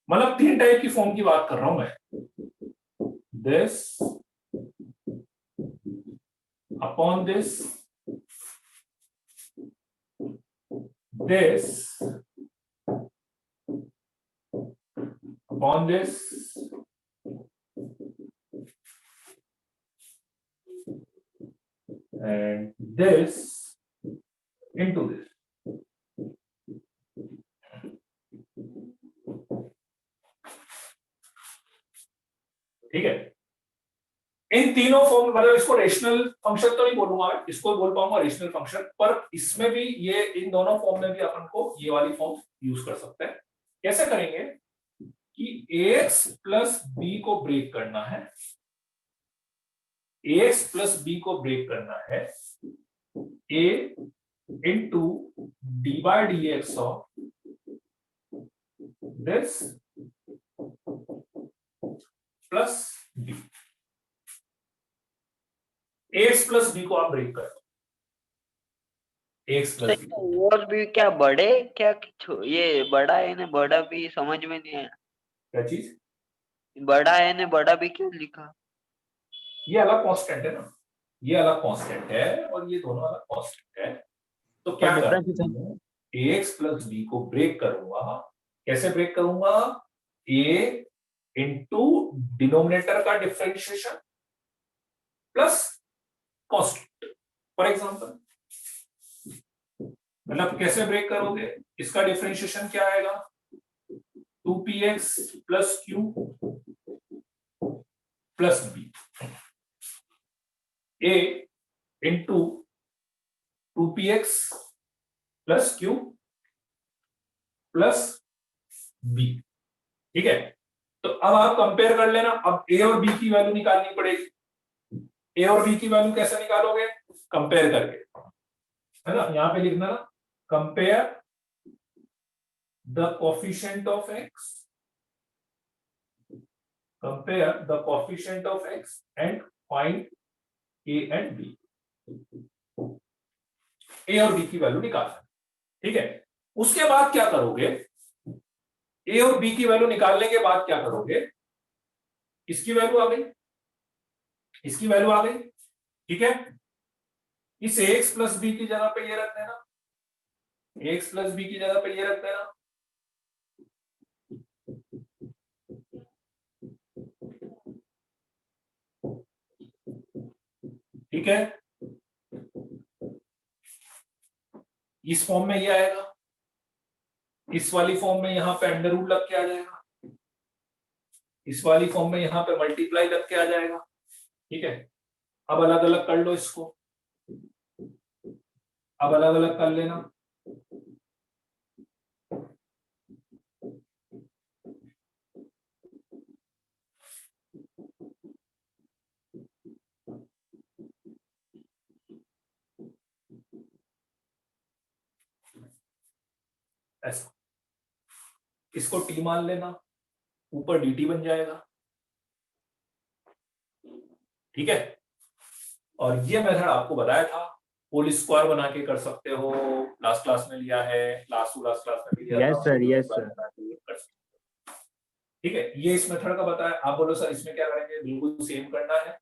S1: मतलब 3 टाइप की फॉर्म की बात कर रहा हूं मैं। This upon this, this upon this, this into this. ठीक है, इन तीनों फॉर्म, मतलब इसको रेशनल फंक्शन तो नहीं बोलूंगा मैं, इसको बोल पाऊंगा रेशनल फंक्शन, पर इसमें भी ये इन दोनों फॉर्म में भी अपन को ये वाली फॉर्म यूज कर सकते हैं। कैसे करेंगे कि ax प्लस बी को ब्रेक करना है, ax प्लस बी को ब्रेक करना है a into d by dx of this plus b। ax plus b को आप ब्रेक कर, ax प्लस बी,
S2: और भी क्या बड़े क्या ये बड़ा है ना बड़ा भी समझ में नहीं आया,
S1: क्या चीज,
S2: बड़ा है ना बड़ा भी क्यों लिखा?
S1: ये अलग कांस्टेंट है ना, ये अलग कांस्टेंट है और ये दोनों अलग कांस्टेंट है, तो क्या करूंगा, ax प्लस बी को ब्रेक करूंगा। कैसे ब्रेक करूंगा, a इंटू डिनोमिनेटर का differentiation plus constant. For example, मतलब कैसे ब्रेक करोगे, इसका डिफरेंशिएशन क्या आएगा, 2px plus q plus b, a into 2px plus q plus b। ठीक है, तो अब आप कंपेयर कर लेना, अब a और b की वैल्यू निकालनी पड़ेगी। a और b की वैल्यू कैसे निकालोगे, कंपेयर करके, है ना, यहां पे लिखना ना, compare the coefficient of x, compare the coefficient of x and find a and b। a और b की वैल्यू निकालना, ठीक है। उसके बाद क्या करोगे, a और b की वैल्यू निकालने के बाद क्या करोगे, इसकी वैल्यू आ गई, इसकी वैल्यू आ गई, ठीक है, इस ax प्लस बी की जगह पे ये रख देना, ax प्लस बी की जगह पे ये रख देना, ठीक है, इस फॉर्म में ये आएगा, इस वाली फॉर्म में यहां पे अंडर रूट लग के आ जाएगा, इस वाली फॉर्म में यहां पे मल्टीप्लाई लग के आ जाएगा, ठीक है। अब अलग अलग कर लो इसको, अब अलग अलग कर लेना, ऐसा, इसको टी मान लेना, ऊपर dt बन जाएगा, ठीक है। और ये मेथड आपको बताया था, होल स्क्वायर बना के कर सकते हो, लास्ट क्लास में लिया है, लास्ट टू लास्ट क्लास में भी लिया
S3: यस
S1: था,
S3: sir,
S1: whole
S3: yes
S1: square
S3: sir.
S1: बना के कर सकते हो। ठीक है, ये इस मेथड का बताया। आप बोलो सर इसमें क्या करेंगे, बिल्कुल सेम करना है,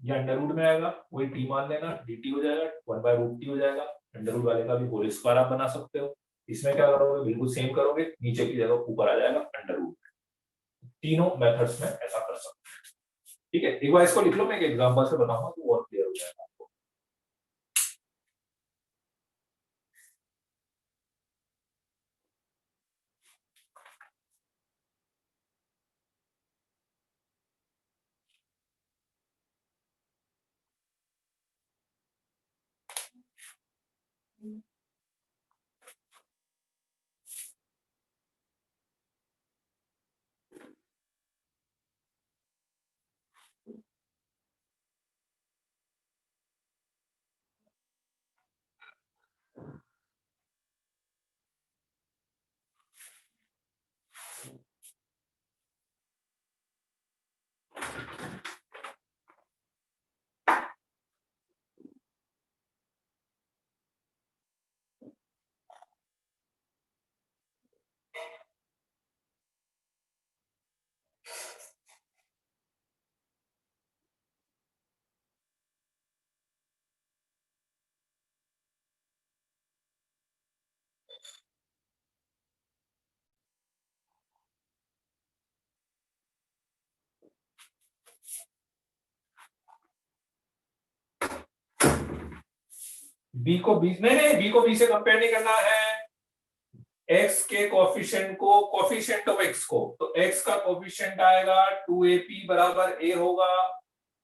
S1: ये अंडर रूट में आएगा, वही टी मान लेना, dt हो जाएगा, 1/√t हो जाएगा, अंडर रूट वाले का भी होल स्क्वायर आप बना सकते हो। इसमें क्या करोगे, बिल्कुल सेम करोगे, नीचे की जगह ऊपर आ जाएगा अंडर रूट। तीनों मेथड्स में ऐसा कर सकते हैं, ठीक है। एक बार इसको लिख लो, मैं एक एग्जांपल से बताऊंगा तो और क्लियर हो जाएगा। बी को बी, नहीं बी को बी से कंपेयर नहीं करना है, एक्स के कोफिशिएंट को, कोफिशिएंट ऑफ एक्स को, तो एक्स का कोफिशिएंट आएगा 2ap बराबर a होगा,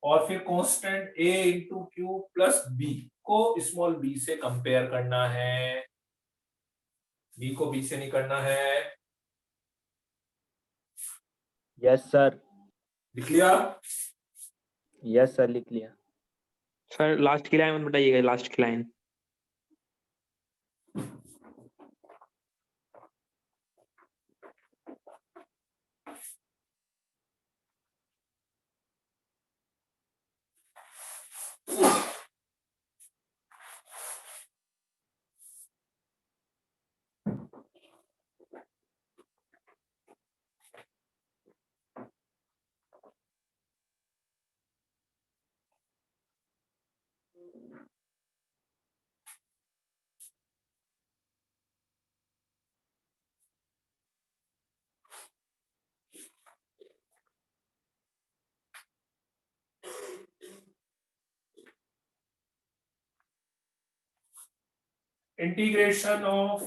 S1: और फिर constant a into q plus b को स्मॉल b से कंपेयर करना है, b को b से नहीं करना है।
S3: यस सर,
S1: लिख लिया?
S3: यस सर, लिख लिया।
S4: सर लास्ट की लाइन मत बताइएगा, लास्ट की line.
S1: Integration of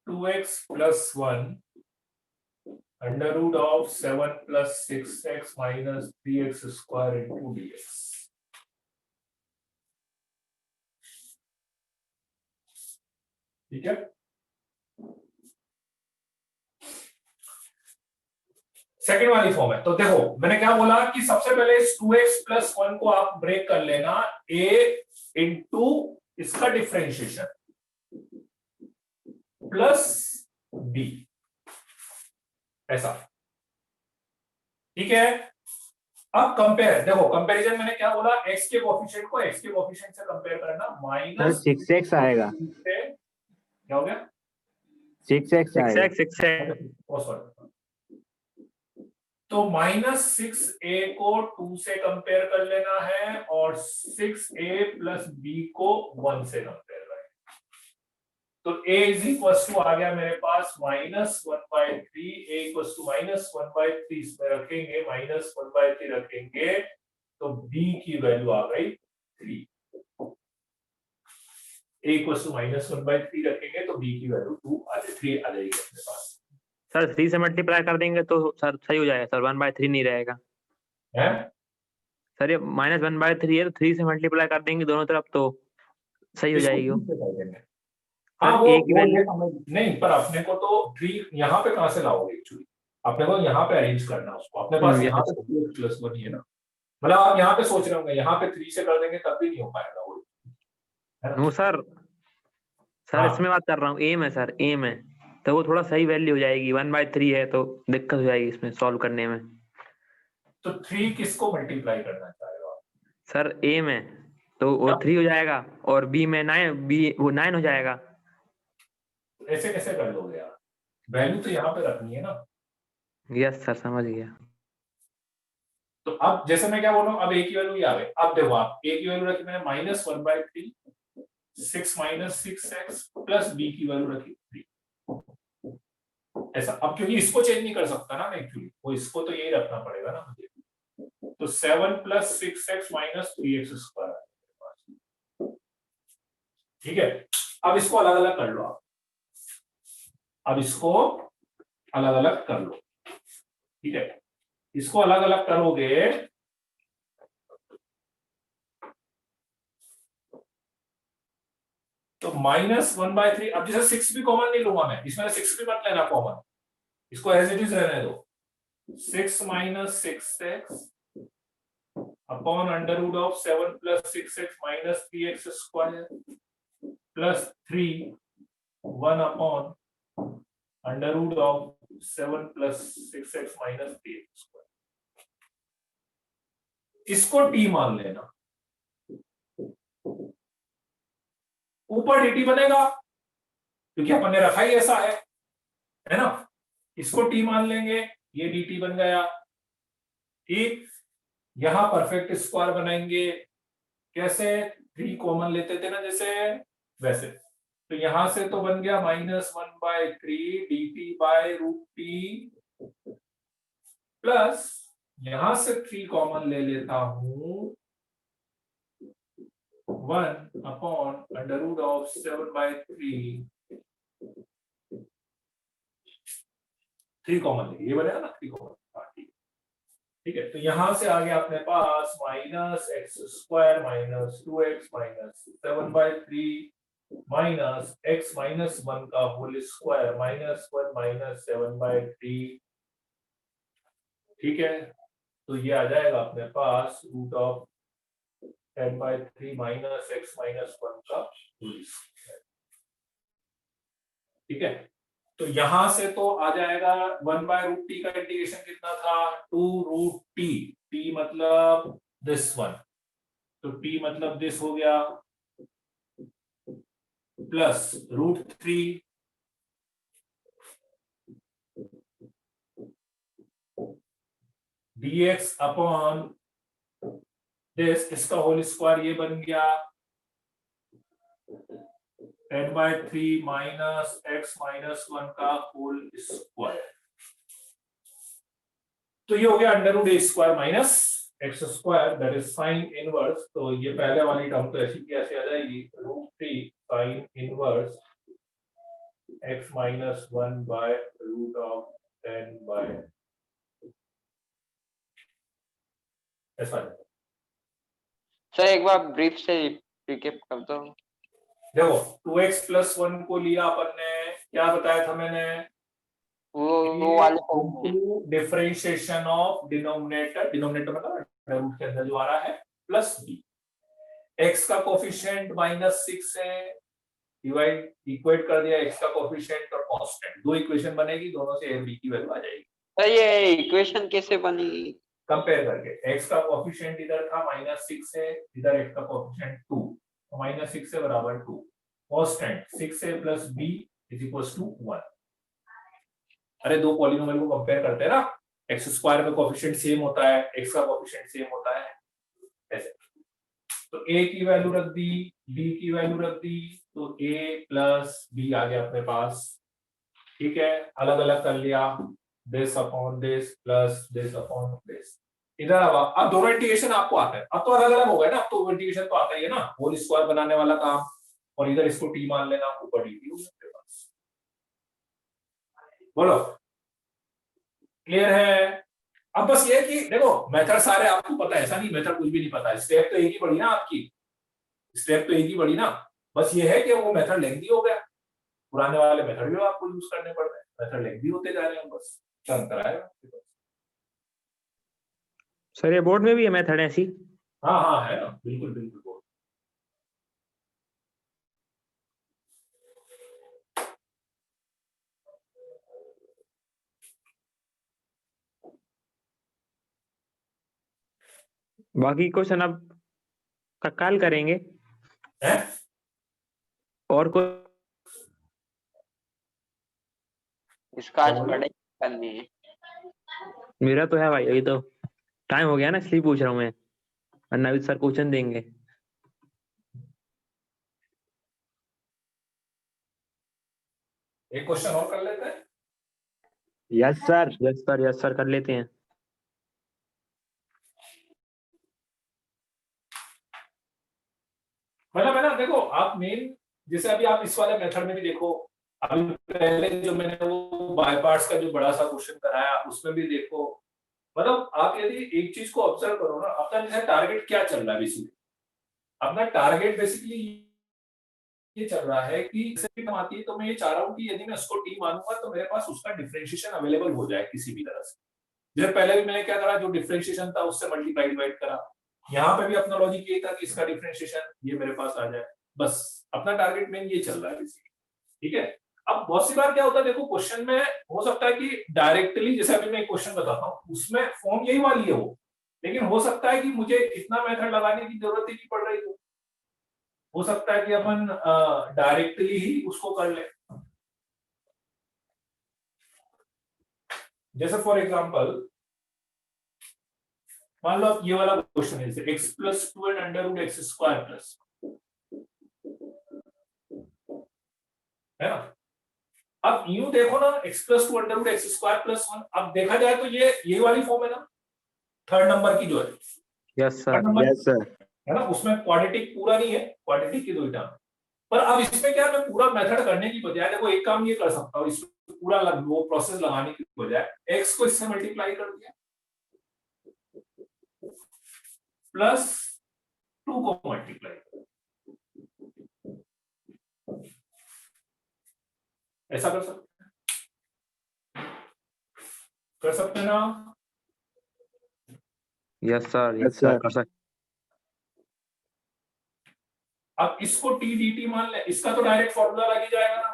S1: 2x plus 1 under root of 7 plus 6x minus 3x square into dx। ठीक है, सेकंड वाली फॉर्म है। तो देखो मैंने क्या बोला कि सबसे पहले इस 2x प्लस 1 को आप ब्रेक कर लेना, a इंटू इसका डिफरेंशिएशन प्लस b, ऐसा। ठीक है, अब कंपेयर, देखो कंपैरिजन मैंने क्या बोला, x के कोएफिशिएंट को x के कोएफिशिएंट से कंपेयर करना,
S3: सर
S1: माइनस
S3: 6x आएगा,
S1: से क्या हो गया,
S3: 6x आएगा।
S4: 6x
S1: ओ सॉरी, तो माइनस 6a को 2 से कंपेयर कर लेना है और 6a प्लस b को 1 से कंपेयर करना है। तो a इज इक्वल टू आ गया मेरे पास -1/3, a इक्वल टू -1/3, इसमें रखेंगे -1/3 रखेंगे, तो b की वैल्यू आ गई 3। a इक्वल टू -1/3 रखेंगे तो b की वैल्यू 3 आ जाएगी अपने पास।
S4: सर 3 से मल्टीप्लाई कर देंगे तो सर सही हो जाएगा सर, 1/3 नहीं रहेगा
S1: है
S4: सर, ये -1/3 है तो 3 से मल्टीप्लाई कर देंगे दोनों तरफ तो सही हो
S1: इसको
S4: जाएगी वो।
S1: 3 से कर देंगे। हाँ
S4: सर
S1: वो
S4: a की
S1: वो ये
S4: वैल्यू
S1: समझ नहीं, पर अपने को तो 3 यहाँ पे कहां से लाओगे, एक्चुअली अपने को यहाँ पे अरेंज करना उसको, अपने पास यहाँ पे 2x+1 ही है ना, मतलब आप यहाँ पे सोच रहे होंगे यहाँ पे 3 से कर देंगे तब भी नहीं हो पाएगा वो, है ना?
S4: नो सर, सर
S1: हाँ।
S4: इसमें बात कर रहा हूँ, एम है सर, एम है तो वो थोड़ा सही वैल्यू हो जाएगी, 1/3 है तो दिक्कत हो जाएगी इसमें सॉल्व करने में।
S1: तो 3 किसको मल्टीप्लाई करना चाहेगा आप?
S4: सर ए में तो वो
S1: क्या?
S4: 3 हो जाएगा और बी में 9, बी वो 9 हो जाएगा।
S1: ऐसे कैसे कर लोगे यार, वैल्यू तो यहाँ पे रखनी है ना।
S4: यस सर, समझ गया।
S1: तो अब जैसे मैं क्या बोल रहा हूँ, अब a की वैल्यू ये आ गई, अब देखो आप a की वैल्यू रखी मैंने -1/3, 6 - 6x प्लस b की वैल्यू रखी 3, ऐसा। अब क्योंकि इसको चेंज नहीं कर सकता ना मैं एक्चुअली, वो इसको तो यही रखना पड़ेगा ना मुझे, तो 7 + 6x - 3x स्क्वायर। ठीक है, अब इसको अलग अलग कर लो आप, अब इसको अलग अलग कर लो। ठीक है, इसको अलग अलग करोगे तो -1/3, अब जैसे 6 भी कॉमन नहीं लूंगा मैं इसमें, 6 भी मत लेना कॉमन, इसको एज इट इज रहने दो, 6 - 6x upon under root of 7 + 6x - 3x square plus 3 1 upon under root of 7 + 6x - 3x square. इसको t मान लेना, ऊपर dt बनेगा क्योंकि अपन ने रखा ही ऐसा है ना, इसको t मान लेंगे, ये dt बन गया। ठीक, यहां परफेक्ट स्क्वायर बनाएंगे, कैसे, 3 कॉमन लेते थे ना जैसे वैसे, तो यहां से तो बन गया -1/3 dt/√t प्लस यहां से 3 कॉमन ले लेता हूं 1 upon under root of 7/3 3 common लेंगे, ये बनेगा ना 3 कॉमन। हाँ ठीक है, तो यहां से आगे अपने पास minus X square minus 2x minus 7/3 minus x minus 1 का होल स्क्वायर माइनस 1 माइनस 7/3। ठीक है, तो ये आ जाएगा अपने पास root of 10/3 minus x minus 1 का होल स्क्वायर। ठीक है, तो यहां से तो आ जाएगा 1/√t का इंटीग्रेशन कितना था 2√t, t मतलब दिस वन, तो t मतलब दिस हो गया प्लस √3 dx अपॉन दिस, इसका होल स्क्वायर ये बन गया 10/3 माइनस x माइनस 1 का होल स्क्वायर। तो ये हो गया √a square minus x square that is sine inverse. तो ये पहले वाली टर्म तो ऐसी की ऐसे आ जाएगी √3 sine inverse x minus 1 by root of 10 by ऐसा।
S2: सर एक बार ब्रीफ से रिकैप कर दो।
S1: देखो 2x प्लस 1 को लिया अपन ने, क्या बताया था मैंने,
S2: वो वाले
S1: डिफरेंशिएशन ऑफ डिनोमिनेटर, डिनोमिनेटर मतलब रूट के अंदर जो आ रहा है प्लस b, x का कोफिशिएंट -6 है, डिवाइड इक्वेट कर दिया x का कोफिशिएंट और कांस्टेंट, दो इक्वेशन बनेगी, दोनों से a और b की वैल्यू आ जाएगी।
S2: सर ये इक्वेशन कैसे बनेगी?
S1: कंपेयर करके x का कोफिशिएंट इधर था -6 है, इधर x का कोफिशिएंट 2, तो -6 से बराबर 2, constant 6 a plus b is equals to 1। अरे दो पॉलिनोमियल को कंपेयर करते हैं ना, x स्क्वायर में कोफिशिएंट सेम होता है, x का कोफिशिएंट सेम होता है ऐसे। तो a की वैल्यू रख दी, b की वैल्यू रख दी, तो a प्लस b आ गया अपने पास। ठीक है, अलग अलग कर लिया, this upon this plus this upon this. इधर अब दोनों इंटीग्रेशन आपको आता है, अब तो अलग अलग हो गए ना, अब तो इंटीग्रेशन तो आता ही है ना, होल स्क्वायर बनाने वाला काम, और इधर इसको t मान लेना, ऊपर dt हो गया। बोलो क्लियर है? अब बस ये कि देखो मेथड सारे आपको पता है, ऐसा नहीं मेथड कुछ भी नहीं पता, स्टेप तो एक ही बढ़ी ना आपकी, स्टेप तो एक ही बढ़ी ना, बस ये है कि वो मेथड लेंथी हो गया, पुराने वाले मेथड भी आपको यूज करने पड़ रहे हैं, मेथड लेंथी होते जा रहे हैं, बस अंतर आएगा।
S4: सर ये बोर्ड में भी है मेथड ऐसी?
S1: हाँ हाँ है ना, बिल्कुल बिल्कुल।
S4: बाकी क्वेश्चन अब कल करेंगे
S1: है?
S4: और कोई
S2: इसका आज पढ़ाई करनी है।
S4: मेरा तो है भाई, अभी तो टाइम हो गया ना, इसलिए पूछ रहा हूँ मैं, वरना अभी सर क्वेश्चन देंगे।
S1: एक क्वेश्चन और कर लेते हैं।
S3: Yes sir.
S4: यस सर कर लेते हैं।
S1: मतलब है ना, देखो आप मेन जैसे अभी आप इस वाले मेथड में भी देखो, अभी पहले जो मैंने वो बाय पार्ट्स का जो बड़ा सा क्वेश्चन कराया उसमें भी देखो, मतलब आप यदि एक चीज को ऑब्जर्व करो ना, अपना जैसे टारगेट क्या चल रहा है बेसिकली, अपना टारगेट बेसिकली ये चल रहा है कि जैसे आती है तो मैं ये चाह रहा हूँ कि यदि मैं उसको टी मानूंगा तो मेरे पास उसका डिफरेंशिएशन अवेलेबल हो जाए किसी भी तरह से। जैसे पहले भी मैंने क्या करा, जो डिफरेंशिएशन था उससे मल्टीप्लाई डिवाइड करा, यहाँ पे भी अपना लॉजिक यही था कि इसका डिफरेंशिएशन ये मेरे पास आ जाए, बस अपना टारगेट मेन ये चल रहा है। ठीक है, अब बहुत सी बार क्या होता है, देखो क्वेश्चन में हो सकता है कि डायरेक्टली, जैसे अभी मैं एक क्वेश्चन बताता हूँ उसमें फॉर्म यही वाली है वो, लेकिन हो सकता है कि मुझे इतना मेथड लगाने की जरूरत ही नहीं पड़ रही हो सकता है कि अपन डायरेक्टली ही उसको कर ले। जैसे फॉर एग्जांपल मान लो ये वाला क्वेश्चन है, जैसे x plus 2 and under root x square plus, है ना। अब यूं देखो ना, x plus 2 under root x square plus 1, अब देखा जाए तो ये वाली फॉर्म है ना, थर्ड नंबर की जो है।
S4: Yes sir.
S3: Yes sir.
S1: है ना, उसमें क्वाड्रेटिक पूरा नहीं है, क्वाड्रेटिक की 2 टर्म। पर अब इसमें क्या है, मैं पूरा मेथड करने की बजाय देखो एक काम ये कर सकता हूँ, इसमें पूरा वो प्रोसेस लगाने की बजाय x को इससे मल्टीप्लाई कर दिया प्लस 2 को मल्टीप्लाई, ऐसा कर सकते हैं ना?
S4: Yes sir,
S3: Yes,
S4: yes sir,
S3: sir.
S4: कर सकते।
S1: अब इसको t dt मान ले, इसका तो डायरेक्ट फॉर्मूला लग ही जाएगा ना,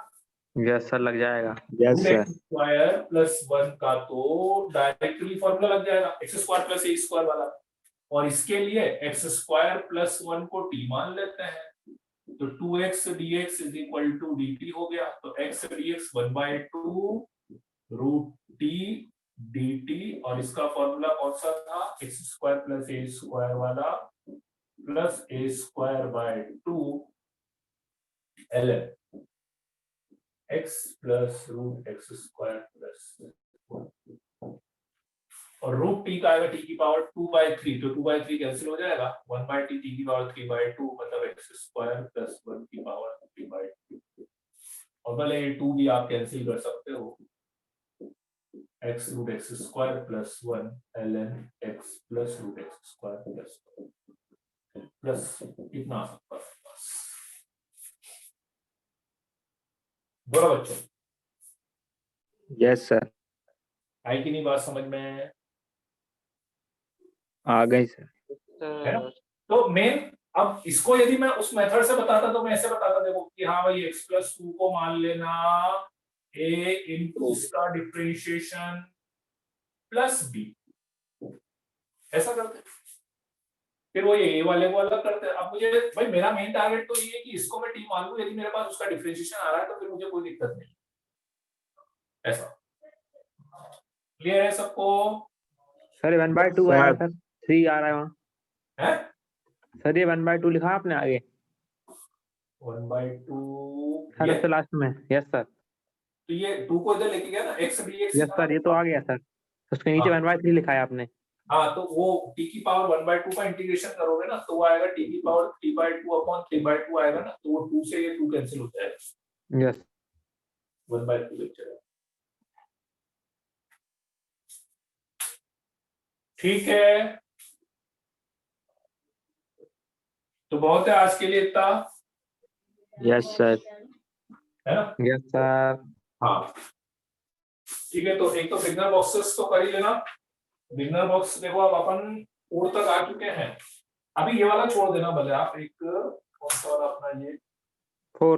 S4: यस सर, लग जाएगा।
S3: Yes, sir.
S1: x square plus 1 का तो डायरेक्टली फॉर्मूला लग जाएगा, x square plus a square वाला। और इसके लिए x स्क्वायर प्लस 1 को t मान लेते हैं, तो 2x dx is equal to dt हो गया। तो x dx 1/2 root t dt, और इसका फॉर्मूला कौन सा था, x square plus a square वाला plus a square by 2 ln x plus root x square plus 1, और रूट t का आएगा t की पावर 2/3, तो 2/3 कैंसिल हो जाएगा, 1/t t की पावर 3/2 मतलब x स्क्वायर प्लस 1 की पावर 3/2, और भले 2 भी आप कैंसिल कर सकते हो, x root x square plus 1 ln x plus root x square plus इतना आ सकता है बस। बोलो बच्चों,
S3: Yes, sir.
S1: आई कि नहीं बात समझ में?
S3: आ गई सर।
S1: है ना? तो मेन, अब इसको यदि मैं उस मेथड से बताता तो मैं ऐसे बताता, देखो कि हाँ भाई x प्लस 2 को मान लेना a इंटू इसका डिफरेंशिएशन प्लस b, ऐसा करते। फिर वो ये a वाले को अलग करते हैं। अब मुझे भाई मेरा मेन टारगेट तो ये है कि इसको मैं t मान लूं, यदि मेरे पास उसका डिफरेंशिएशन आ रहा है तो फिर मुझे कोई दिक्कत नहीं, ऐसा। क्लियर है सबको?
S4: सर 1/2 आया सर, 3 आ रहा है वहाँ।
S1: है
S4: सर ये 1/2 लिखा आपने आगे
S1: 1/2
S4: सर,
S1: ये,
S4: इससे लास्ट में। यस सर,
S1: तो ये 2 को इधर लेके गया ना, x dx।
S4: यस सर, ये तो आ गया सर। उसके नीचे 1/3 लिखा है आपने।
S1: हाँ, तो वो t की पावर 1/2 का इंटीग्रेशन करोगे ना तो वो आएगा t की पावर 3/2 अपॉन 3/2 आएगा ना, तो वो 2 से ये 2 कैंसिल हो जाएगा,
S4: यस
S1: 1/2 बचेगा। ठीक है, तो बहुत है आज के लिए इतना,
S3: Yes, sir.
S1: है ना?
S4: Yes sir.
S1: हाँ ठीक है, तो एक तो बिगनर बॉक्सेस तो कर ही लेना। बिगनर बॉक्स देखो अब अपन 4 तक आ चुके हैं, अभी ये वाला छोड़ देना भले आप, एक कौन सा वाला अपना ये
S4: 4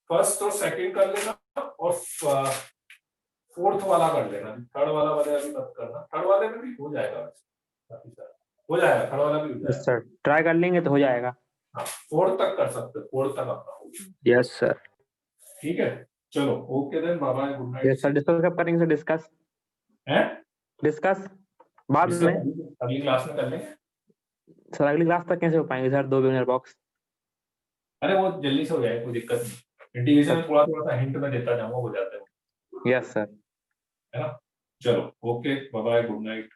S1: फर्स्ट और सेकंड कर लेना, और फोर्थ वाला कर लेना, थर्ड वाला वाले अभी मत करना, थर्ड वाले में भी हो जाएगा काफी सारा, हो जाएगा, थर्ड वाला भी हो
S4: यस
S1: जाएगा।
S4: सर, ट्राई कर लेंगे तो हो जाएगा।
S1: हाँ, फोर्थ तक कर सकते हो, फोर्थ तक अपना हो गया।
S3: Yes, sir.
S1: ठीक है, चलो okay then, bye bye, good
S4: yes
S1: night.
S4: Sir, discuss कब करेंगे सर? डिस्कस
S1: हैं?
S4: डिस्कस बाद में
S1: अगली क्लास में कर लेंगे।
S4: सर। अगली क्लास तक कैसे हो पाएंगे सर 2 बिगनर बॉक्स?
S1: अरे वो जल्दी से हो जाएगा, कोई दिक्कत नहीं, इंटीग्रेशन में थोड़ा थोड़ा सा हिंट में देता जाऊंगा, हो जाता है,
S4: यस सर।
S1: है ना? चलो okay, bye bye, good night.